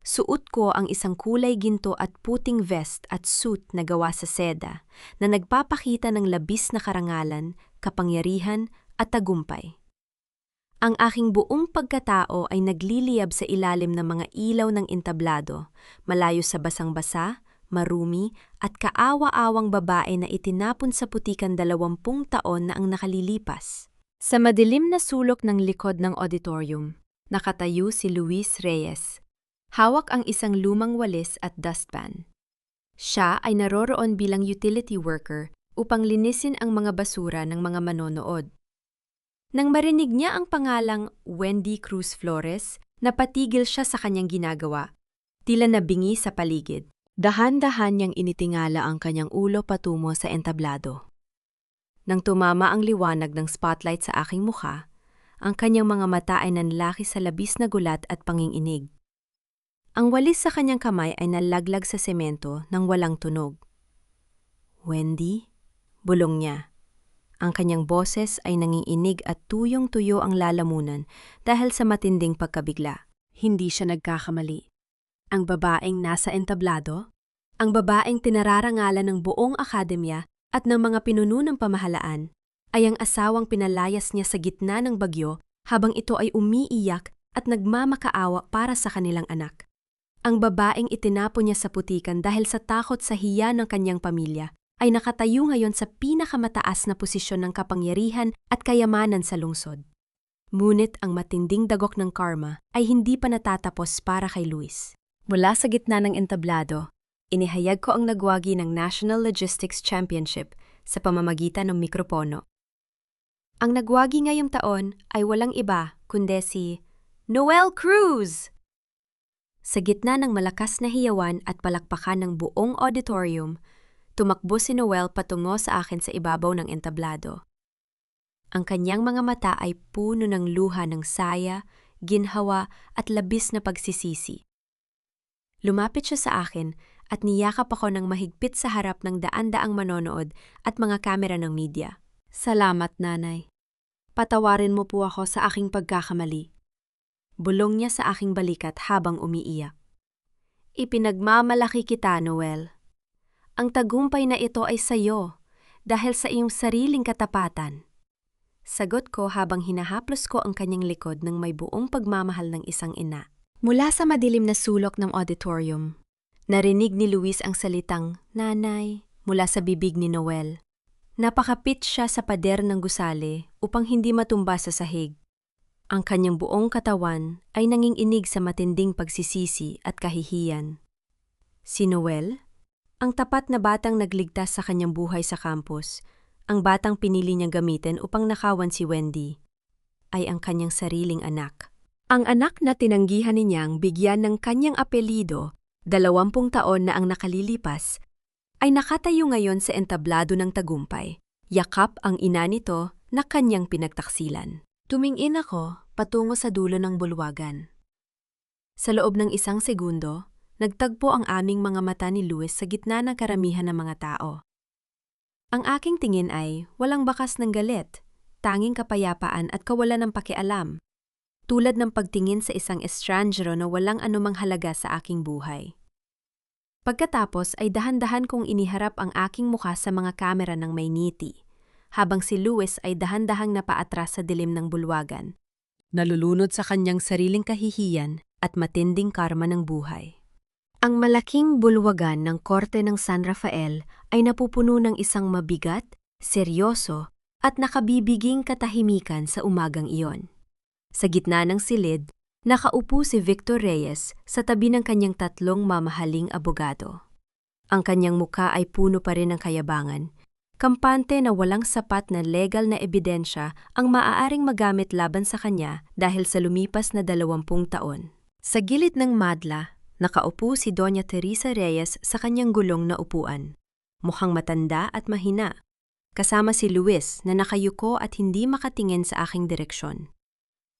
Suot ko ang isang kulay ginto at puting vest at suit na gawa sa seda na nagpapakita ng labis na karangalan, kapangyarihan at tagumpay. Ang aking buong pagkatao ay nagliliyab sa ilalim ng mga ilaw ng entablado, malayo sa basang-basa, marumi at kaawa-awang babae na itinapon sa putikan 20 taon na ang nakalilipas. Sa madilim na sulok ng likod ng auditorium, nakatayo si Luis Reyes. Hawak ang isang lumang walis at dustpan. Siya ay naroroon bilang utility worker upang linisin ang mga basura ng mga manonood. Nang marinig niya ang pangalang Wendy Cruz Flores, napatigil siya sa kanyang ginagawa, tila nabingi sa paligid. Dahan-dahan niyang initingala ang kanyang ulo patungo sa entablado. Nang tumama ang liwanag ng spotlight sa aking mukha, ang kanyang mga mata ay nanlaki sa labis na gulat at panginginig. Ang walis sa kanyang kamay ay nalaglag sa semento nang walang tunog. Wendy? Bulong niya. Ang kanyang boses ay nanginginig at tuyong-tuyo ang lalamunan dahil sa matinding pagkabigla. Hindi siya nagkakamali. Ang babaeng nasa entablado, ang babaeng tinararangalan ng buong akademya at ng mga pinuno ng pamahalaan, ay ang asawang pinalayas niya sa gitna ng bagyo habang ito ay umiiyak at nagmamakaawa para sa kanilang anak. Ang babaeng itinapon niya sa putikan dahil sa takot sa hiya ng kanyang pamilya ay nakatayo ngayon sa pinakamataas na posisyon ng kapangyarihan at kayamanan sa lungsod. Ngunit ang matinding dagok ng karma ay hindi pa natatapos para kay Luis. Mula sa gitna ng entablado, inihayag ko ang nagwagi ng National Logistics Championship sa pamamagitan ng mikropono. Ang nagwagi ngayong taon ay walang iba kundi si Noel Cruz! Sa gitna ng malakas na hiyawan at palakpakan ng buong auditorium, tumakbo si Noel patungo sa akin sa ibabaw ng entablado. Ang kanyang mga mata ay puno ng luha ng saya, ginhawa at labis na pagsisisi. Lumapit siya sa akin at niyakap ako ng mahigpit sa harap ng daan-daang manonood at mga kamera ng media. Salamat, nanay. Patawarin mo po ako sa aking pagkakamali. Bulong niya sa aking balikat habang umiiyak. Ipinagmamalaki kita, Noel. Ang tagumpay na ito ay sa iyo dahil sa iyong sariling katapatan. Sagot ko habang hinahaplos ko ang kanyang likod ng may buong pagmamahal ng isang ina. Mula sa madilim na sulok ng auditorium, narinig ni Luis ang salitang "Nanay" mula sa bibig ni Noel. Napakapit siya sa pader ng gusali upang hindi matumba sa sahig. Ang kanyang buong katawan ay nanginginig sa matinding pagsisisi at kahihiyan. Si Noel, ang tapat na batang nagligtas sa kanyang buhay sa campus, ang batang pinili niyang gamitin upang nakawan si Wendy, ay ang kanyang sariling anak. Ang anak na tinanggihan niyang bigyan ng kanyang apelido, 20 taon na ang nakalilipas, ay nakatayo ngayon sa entablado ng tagumpay. Yakap ang ina nito na kanyang pinagtaksilan. Tumingin ako patungo sa dulo ng bulwagan. Sa loob ng 1 segundo, nagtagpo ang aming mga mata ni Luis sa gitna ng karamihan ng mga tao. Ang aking tingin ay walang bakas ng galit, tanging kapayapaan at kawalan ng pakialam, tulad ng pagtingin sa isang estrangero na walang anumang halaga sa aking buhay. Pagkatapos ay dahan-dahan kong iniharap ang aking mukha sa mga kamera ng may ngiti, habang si Luis ay dahan-dahang napaatras sa dilim ng bulwagan, nalulunod sa kanyang sariling kahihiyan at matinding karma ng buhay. Ang malaking bulwagan ng Korte ng San Rafael ay napupuno ng isang mabigat, seryoso at nakabibiging katahimikan sa umagang iyon. Sa gitna ng silid, nakaupo si Victor Reyes sa tabi ng kanyang 3 mamahaling abogado. Ang kanyang muka ay puno pa rin ng kayabangan, kampante na walang sapat na legal na ebidensya ang maaaring magamit laban sa kanya dahil sa lumipas na 20 taon. Sa gilid ng madla, nakaupo si Doña Teresa Reyes sa kanyang gulong na upuan. Mukhang matanda at mahina, kasama si Luis na nakayuko at hindi makatingin sa aking direksyon.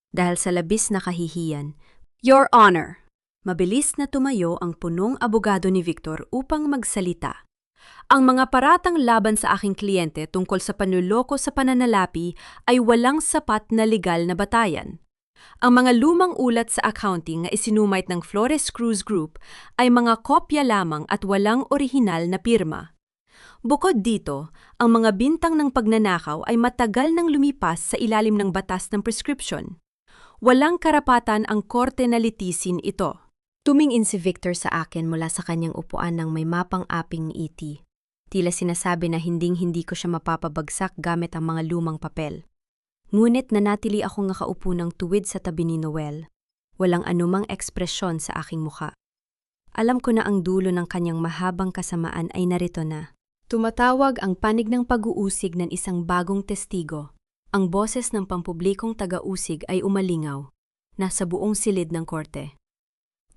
Dahil sa labis na kahihiyan, "Your Honor!" Mabilis na tumayo ang punong abogado ni Victor upang magsalita. Ang mga paratang laban sa aking kliyente tungkol sa panluloko sa pananalapi ay walang sapat na legal na batayan. Ang mga lumang ulat sa accounting na isinumite ng Flores Cruz Group ay mga kopya lamang at walang orihinal na pirma. Bukod dito, ang mga bintang ng pagnanakaw ay matagal nang lumipas sa ilalim ng batas ng prescription. Walang karapatan ang korte na litisin ito. Tumingin si Victor sa akin mula sa kanyang upuan ng may mapang-aping ngiti. Tila sinasabi na hinding-hindi ko siya mapapabagsak gamit ang mga lumang papel. Ngunit nanatili akong nakaupo ng tuwid sa tabi ni Noel. Walang anumang ekspresyon sa aking mukha. Alam ko na ang dulo ng kanyang mahabang kasamaan ay narito na. Tumatawag ang panig ng pag-uusig ng isang bagong testigo. Ang boses ng pampublikong taga-usig ay umalingaw. Nasa buong silid ng korte.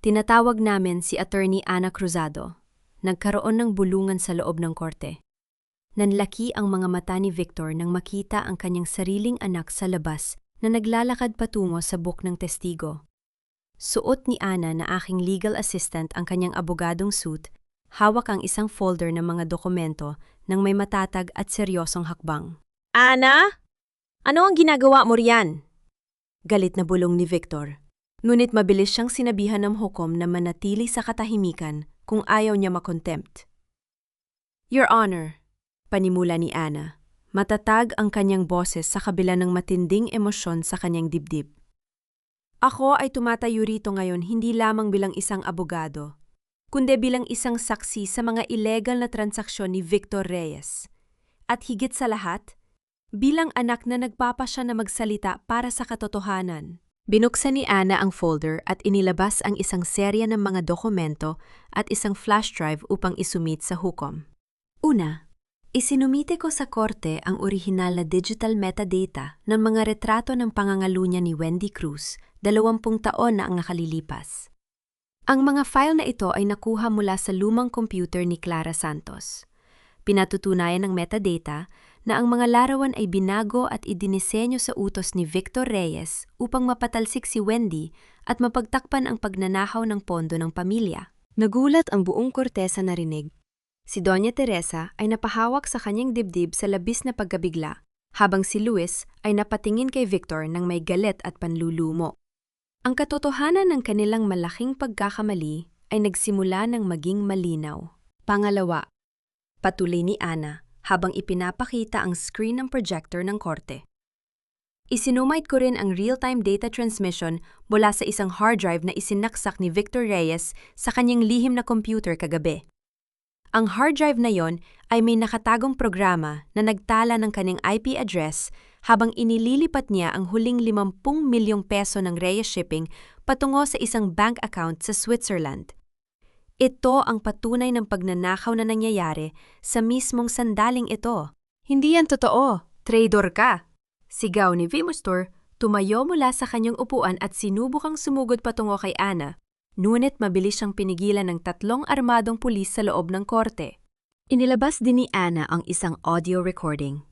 Tinatawag namin si Attorney Ana Cruzado. Nagkaroon ng bulungan sa loob ng korte. Nanlaki ang mga mata ni Victor nang makita ang kanyang sariling anak sa labas na naglalakad patungo sa book ng testigo. Suot ni Ana na aking legal assistant ang kanyang abogadong suit, hawak ang isang folder ng mga dokumento ng may matatag at seryosong hakbang. Ana? Ano ang ginagawa mo riyan? Galit na bulong ni Victor. Ngunit mabilis siyang sinabihan ng hukom na manatili sa katahimikan kung ayaw niya makontempt. Your Honor, panimula ni Ana. Matatag ang kanyang boses sa kabila ng matinding emosyon sa kanyang dibdib. Ako ay tumatayo rito ngayon hindi lamang bilang isang abogado, kundi bilang isang saksi sa mga illegal na transaksyon ni Victor Reyes. At higit sa lahat, bilang anak na nagpapasya na magsalita para sa katotohanan. Binuksan ni Ana ang folder at inilabas ang isang serya ng mga dokumento at isang flash drive upang isumit sa hukom. Una, isinumite ko sa korte ang orihinal na digital metadata ng mga retrato ng pangangalunya ni Wendy Cruz, 20 taon na ang nakalilipas. Ang mga file na ito ay nakuha mula sa lumang computer ni Clara Santos. Pinatutunayan ng metadata na ang mga larawan ay binago at idinisenyo sa utos ni Victor Reyes upang mapatalsik si Wendy at mapagtakpan ang pagnanakaw ng pondo ng pamilya. Nagulat ang buong korte sa narinig. Si Doña Teresa ay napahawak sa kanyang dibdib sa labis na pagkabigla, habang si Luis ay napatingin kay Victor ng may galit at panlulumo. Ang katotohanan ng kanilang malaking pagkakamali ay nagsimula ng maging malinaw. Pangalawa, patuloy ni Ana habang ipinapakita ang screen ng projector ng korte. Isinumite ko rin ang real-time data transmission mula sa isang hard drive na isinaksak ni Victor Reyes sa kanyang lihim na computer kagabi. Ang hard drive na yon ay may nakatagong programa na nagtala ng kanyang IP address habang inililipat niya ang huling 50 milyong peso ng Reyes Shipping patungo sa isang bank account sa Switzerland. Ito ang patunay ng pagnanakaw na nangyayari sa mismong sandaling ito. Hindi yan totoo. Traitor ka. Sigaw ni Vimustor, tumayo mula sa kanyang upuan at sinubukang sumugod patungo kay Ana. Ngunit mabilis siyang pinigilan ng 3 armadong pulis sa loob ng korte. Inilabas din ni Ana ang isang audio recording.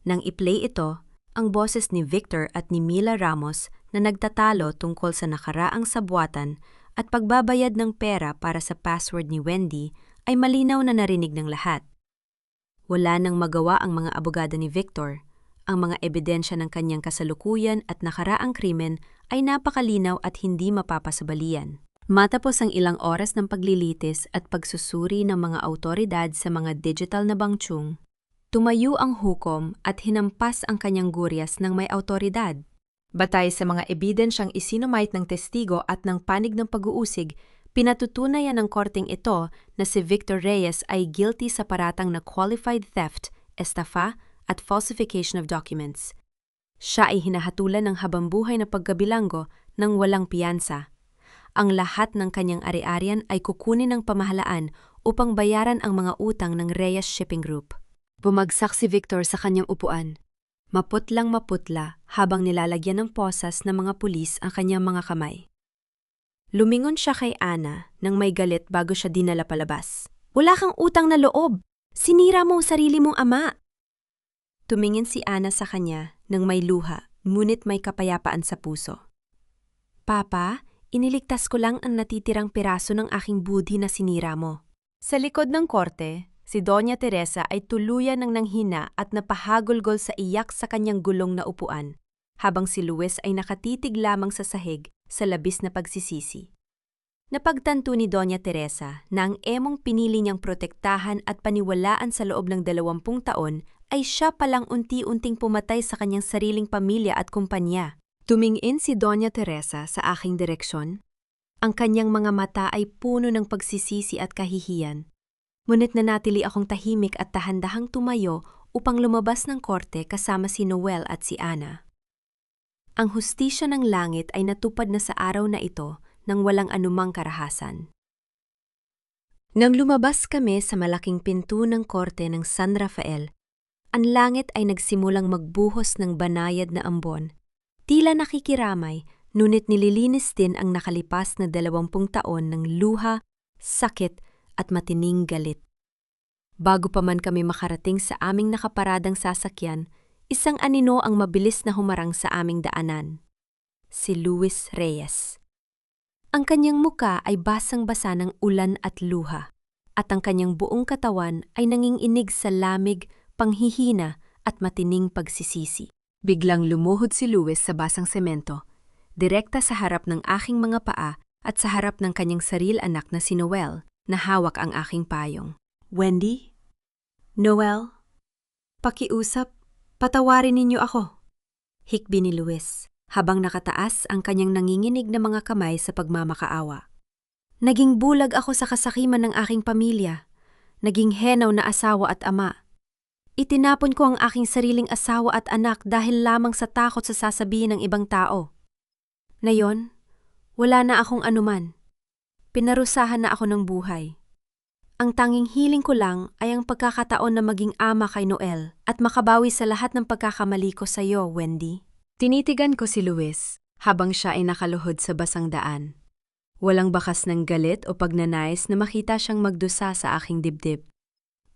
Nang i-play ito, ang boses ni Victor at ni Mila Ramos na nagtatalo tungkol sa nakaraang sabwatan at pagbabayad ng pera para sa password ni Wendy ay malinaw na narinig ng lahat. Wala nang magawa ang mga abogado ni Victor. Ang mga ebidensya ng kanyang kasalukuyan at nakaraang krimen ay napakalinaw at hindi mapapasabalian. Matapos ang ilang oras ng paglilitis at pagsusuri ng mga awtoridad sa mga digital na bangtsyong, tumayo ang hukom at hinampas ang kanyang guryas ng may awtoridad. Batay sa mga ebidensyang isinumite ng testigo at ng panig ng pag-uusig, pinatutunayan ng korteng ito na si Victor Reyes ay guilty sa paratang na qualified theft, estafa at falsification of documents. Siya ay hinahatulan ng habambuhay na pagkabilanggo ng walang piyansa. Ang lahat ng kanyang ari-arian ay kukunin ng pamahalaan upang bayaran ang mga utang ng Reyes Shipping Group. Bumagsak si Victor sa kanyang upuan. Maputlang maputla habang nilalagyan ng posas ng mga pulis ang kanyang mga kamay. Lumingon siya kay Ana nang may galit bago siya dinala palabas. Wala kang utang na loob! Sinira mo ang sarili mong ama! Tumingin si Ana sa kanya nang may luha, ngunit may kapayapaan sa puso. Papa, iniligtas ko lang ang natitirang piraso ng aking budhi na sinira mo. Sa likod ng korte, si Doña Teresa ay tuluyan ng nanghina at napahagulgol sa iyak sa kanyang gulong na upuan. habang si Luis ay nakatitig lamang sa sahig sa labis na pagsisisi. Napagtanto ni Doña Teresa na ang emong pinili niyang protektahan at paniwalaan sa loob ng 20 taon ay siya palang unti-unting pumatay sa kanyang sariling pamilya at kumpanya. Tumingin si Doña Teresa sa aking direksyon. Ang kanyang mga mata ay puno ng pagsisisi at kahihiyan. Ngunit nanatili akong tahimik at dahan-dahang tumayo upang lumabas ng korte kasama si Noel at si Ana. Ang hustisya ng langit ay natupad na sa araw na ito nang walang anumang karahasan. Nang lumabas kami sa malaking pinto ng korte ng San Rafael, ang langit ay nagsimulang magbuhos ng banayad na ambon. Tila nakikiramay, ngunit nililinis din ang nakalipas na 20 taon ng luha, sakit at matining galit. Bago pa man kami makarating sa aming nakaparadang sasakyan, isang anino ang mabilis na humarang sa aming daanan. Si Luis Reyes. Ang kanyang muka ay basang-basa ng ulan at luha, at ang kanyang buong katawan ay nanginginig sa lamig, panghihina at matining pagsisisi. Biglang lumuhod si Luis sa basang semento, direkta sa harap ng aking mga paa at sa harap ng kanyang saril anak na si Noel na hawak ang aking payong. Wendy? Noel? Pakiusap, patawarin ninyo ako. Hikbi ni Luis, habang nakataas ang kanyang nanginginig na mga kamay sa pagmamakaawa. Naging bulag ako sa kasakiman ng aking pamilya. Naging henaw na asawa at ama. Itinapon ko ang aking sariling asawa at anak dahil lamang sa takot sa sasabihin ng ibang tao. Ngayon, wala na akong anuman. Pinarusahan na ako ng buhay. Ang tanging hiling ko lang ay ang pagkakataon na maging ama kay Noel at makabawi sa lahat ng pagkakamali ko sa iyo, Wendy. Tinitigan ko si Luis habang siya ay nakaluhod sa basang daan. Walang bakas ng galit o pagnanais na makita siyang magdusa sa aking dibdib.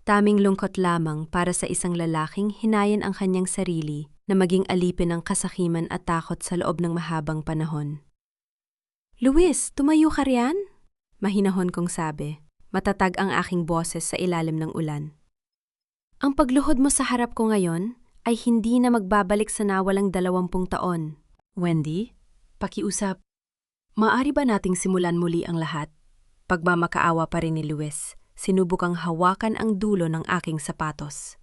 Taming lungkot lamang para sa isang lalaking hinayan ang kanyang sarili na maging alipin ng kasakiman at takot sa loob ng mahabang panahon. Luis, tumayo ka riyan? Mahinahon kong sabi. Matatag ang aking boses sa ilalim ng ulan. Ang pagluhod mo sa harap ko ngayon ay hindi na magbabalik sa nawalang 20 taon. Wendy, pakiusap. Maari ba nating simulan muli ang lahat? Pagmamakaawa pa rin ni Luis, sinubukang hawakan ang dulo ng aking sapatos.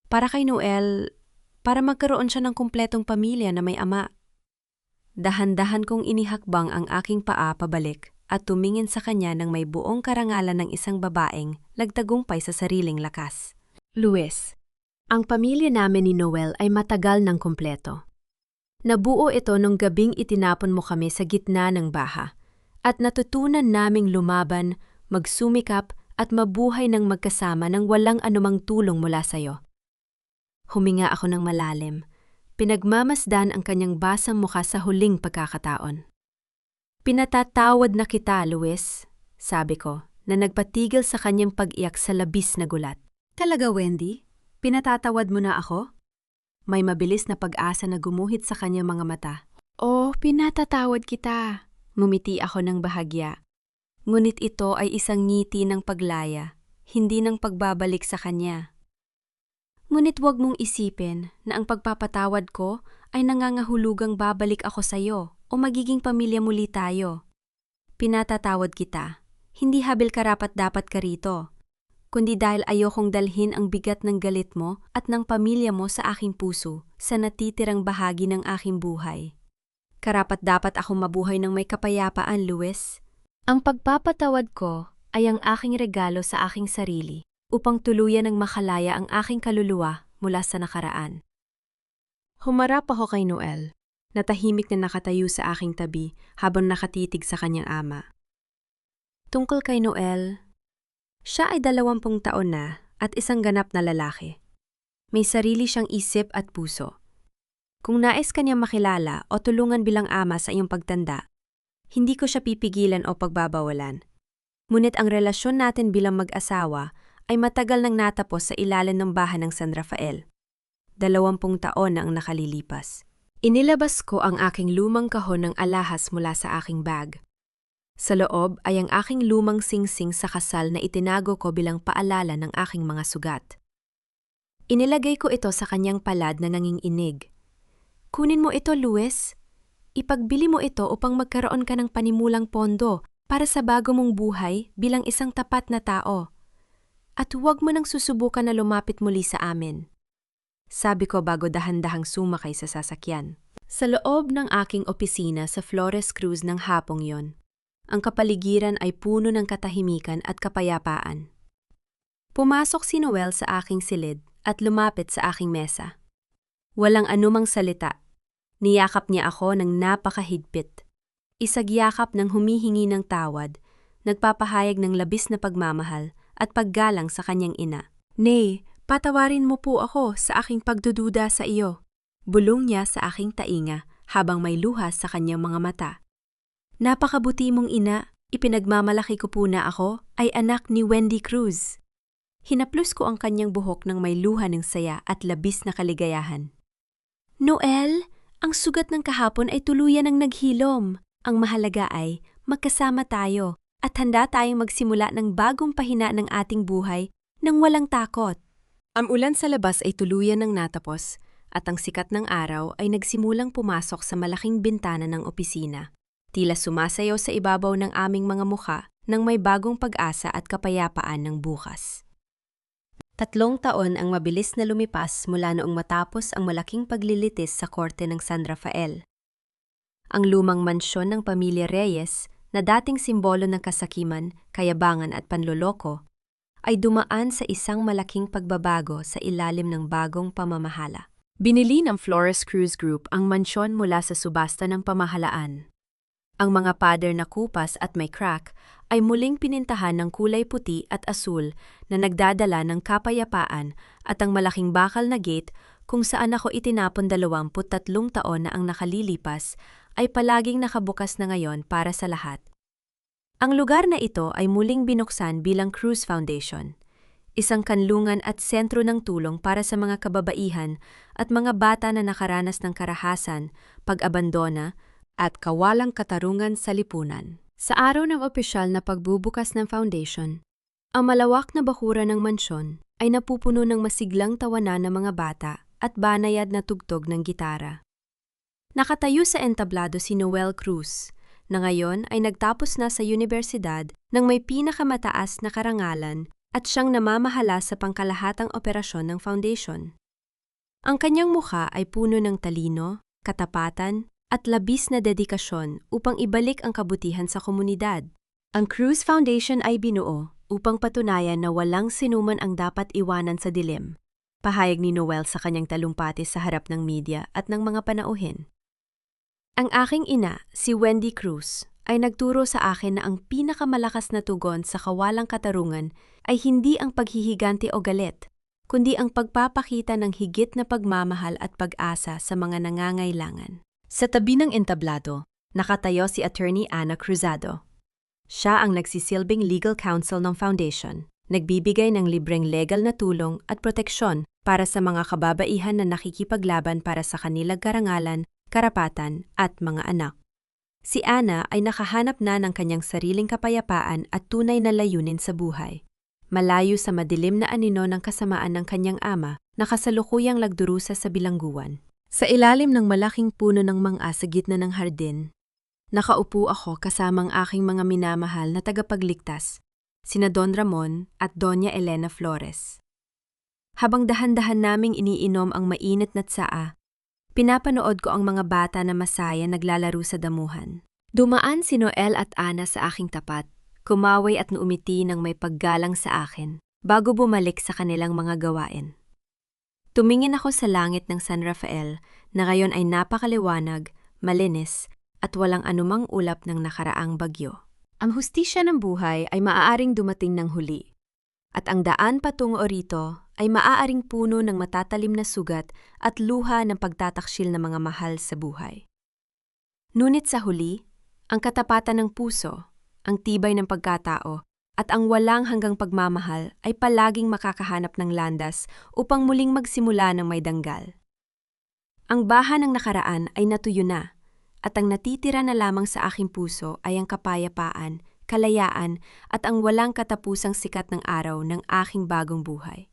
Para kay Noel, para magkaroon siya ng kumpletong pamilya na may ama. Dahan-dahan kong inihakbang ang aking paa pabalik at tumingin sa kanya ng may buong karangalan ng isang babaeng nagtagumpay sa sariling lakas. Luis, ang pamilya namin ni Noel ay matagal ng kumpleto. Nabuo ito nung gabing itinapon mo kami sa gitna ng baha at natutunan naming lumaban, magsumikap at mabuhay ng magkasama nang walang anumang tulong mula sa'yo. Huminga ako ng malalim. Pinagmamasdan ang kanyang basang mukha sa huling pagkakataon. Pinatatawad na kita, Luis, sabi ko, na nagpatigil sa kanyang pag-iyak sa labis na gulat. Talaga, Wendy? Pinatatawad mo na ako? May mabilis na pag-asa na gumuhit sa kanyang mga mata. Oh, pinatatawad kita. Ngumiti ako ng bahagya. Ngunit ito ay isang ngiti ng paglaya, hindi ng pagbabalik sa kanya. Ngunit huwag mong isipin na ang pagpapatawad ko ay nangangahulugang babalik ako sa iyo o magiging pamilya muli tayo. Pinatatawad kita, hindi habil karapat-dapat ka rito, kundi dahil ayokong dalhin ang bigat ng galit mo at ng pamilya mo sa aking puso sa natitirang bahagi ng aking buhay. Karapat-dapat akong mabuhay ng may kapayapaan, Luis. Ang pagpapatawad ko ay ang aking regalo sa aking sarili upang tuluyan ng makalaya ang aking kaluluwa mula sa nakaraan. Humarap ako kay Noel, na tahimik na nakatayo sa aking tabi habang nakatitig sa kanyang ama. Tungkol kay Noel, siya ay 20 taon na at isang ganap na lalaki. May sarili siyang isip at puso. Kung nais kanyang makilala o tulungan bilang ama sa iyong pagtanda, hindi ko siya pipigilan o pagbabawalan. Ngunit ang relasyon natin bilang mag-asawa ay matagal nang natapos sa ilalim ng bahan ng San Rafael. 20 taon na ang nakalilipas. Inilabas ko ang aking lumang kahon ng alahas mula sa aking bag. Sa loob ay ang aking lumang singsing sa kasal na itinago ko bilang paalala ng aking mga sugat. Inilagay ko ito sa kanyang palad na nanginginig. Kunin mo ito, Luis. Ipagbili mo ito upang magkaroon ka ng panimulang pondo para sa bago mong buhay bilang isang tapat na tao. At huwag mo nang susubukan na lumapit muli sa amin. Sabi ko bago dahan-dahang sumakay sa sasakyan. Sa loob ng aking opisina sa Flores Cruz ng hapong yon, ang kapaligiran ay puno ng katahimikan at kapayapaan. Pumasok si Noel sa aking silid at lumapit sa aking mesa. Walang anumang salita. Niyakap niya ako ng napakahigpit. Isagyakap ng humihingi ng tawad, nagpapahayag ng labis na pagmamahal at paggalang sa kanyang ina. Nay, patawarin mo po ako sa aking pagdududa sa iyo. Bulong niya sa aking tainga habang may luha sa kanyang mga mata. Napakabuti mong ina, ipinagmamalaki ko po na ako ay anak ni Wendy Cruz. Hinaplos ko ang kanyang buhok ng may luha ng saya at labis na kaligayahan. Noel, ang sugat ng kahapon ay tuluyan ng naghilom. Ang mahalaga ay magkasama tayo at handa tayong magsimula ng bagong pahina ng ating buhay nang walang takot. Ang ulan sa labas ay tuluyan ng natapos at ang sikat ng araw ay nagsimulang pumasok sa malaking bintana ng opisina. Tila sumasayaw sa ibabaw ng aming mga mukha nang may bagong pag-asa at kapayapaan ng bukas. 3 taon ang mabilis na lumipas mula noong matapos ang malaking paglilitis sa korte ng San Rafael. Ang lumang mansyon ng pamilya Reyes, na dating simbolo ng kasakiman, kayabangan at panloloko, ay dumaan sa isang malaking pagbabago sa ilalim ng bagong pamamahala. Binili ng Flores Cruz Group ang mansyon mula sa subasta ng pamahalaan. Ang mga pader na kupas at may crack ay muling pinintahan ng kulay puti at asul na nagdadala ng kapayapaan at ang malaking bakal na gate kung saan ako itinapon 23 taon na ang nakalilipas ay palaging nakabukas na ngayon para sa lahat. Ang lugar na ito ay muling binuksan bilang Cruz Foundation, isang kanlungan at sentro ng tulong para sa mga kababaihan at mga bata na nakaranas ng karahasan, pag-abandona, at kawalang katarungan sa lipunan. Sa araw ng opisyal na pagbubukas ng foundation, ang malawak na bakura ng mansyon ay napupuno ng masiglang tawanan ng mga bata at banayad na tugtog ng gitara. Nakatayo sa entablado si Noel Cruz, na ngayon ay nagtapos na sa universidad ng may pinakamataas na karangalan at siyang namamahala sa pangkalahatang operasyon ng foundation. Ang kanyang mukha ay puno ng talino, katapatan, at labis na dedikasyon upang ibalik ang kabutihan sa komunidad. Ang Cruz Foundation ay binuo upang patunayan na walang sinuman ang dapat iwanan sa dilim. Pahayag ni Noel sa kanyang talumpati sa harap ng media at ng mga panauhin. Ang aking ina, si Wendy Cruz, ay nagturo sa akin na ang pinakamalakas na tugon sa kawalang katarungan ay hindi ang paghihiganti o galit, kundi ang pagpapakita ng higit na pagmamahal at pag-asa sa mga nangangailangan. Sa tabi ng entablado, nakatayo si Attorney Ana Cruzado. Siya ang nagsisilbing legal counsel ng foundation, nagbibigay ng libreng legal na tulong at proteksyon para sa mga kababaihan na nakikipaglaban para sa kanilang karangalan, karapatan at mga anak. Si Ana ay nakahanap na ng kanyang sariling kapayapaan at tunay na layunin sa buhay. Malayo sa madilim na anino ng kasamaan ng kanyang ama na kasalukuyang nagdurusa sa bilangguan. Sa ilalim ng malaking puno ng mangga sa gitna ng hardin, nakaupo ako kasamang aking mga minamahal na tagapagligtas, sina Don Ramon at Doña Elena Flores. Habang dahan-dahan naming iniinom ang mainit na tsaa, pinapanood ko ang mga bata na masaya naglalaro sa damuhan. Dumaan si Noel at Ana sa aking tapat, kumaway at umiti ng may paggalang sa akin, bago bumalik sa kanilang mga gawain. Tumingin ako sa langit ng San Rafael na ngayon ay napakaliwanag, malinis, at walang anumang ulap ng nakaraang bagyo. Ang hustisya ng buhay ay maaaring dumating ng huli, at ang daan patungo rito ay maaaring puno ng matatalim na sugat at luha ng pagtataksil ng mga mahal sa buhay. Ngunit sa huli, ang katapatan ng puso, ang tibay ng pagkatao, at ang walang hanggang pagmamahal ay palaging makakahanap ng landas upang muling magsimula ng may danggal. Ang baha ng nakaraan ay natuyo na, at ang natitira na lamang sa aking puso ay ang kapayapaan, kalayaan at ang walang katapusang sikat ng araw ng aking bagong buhay.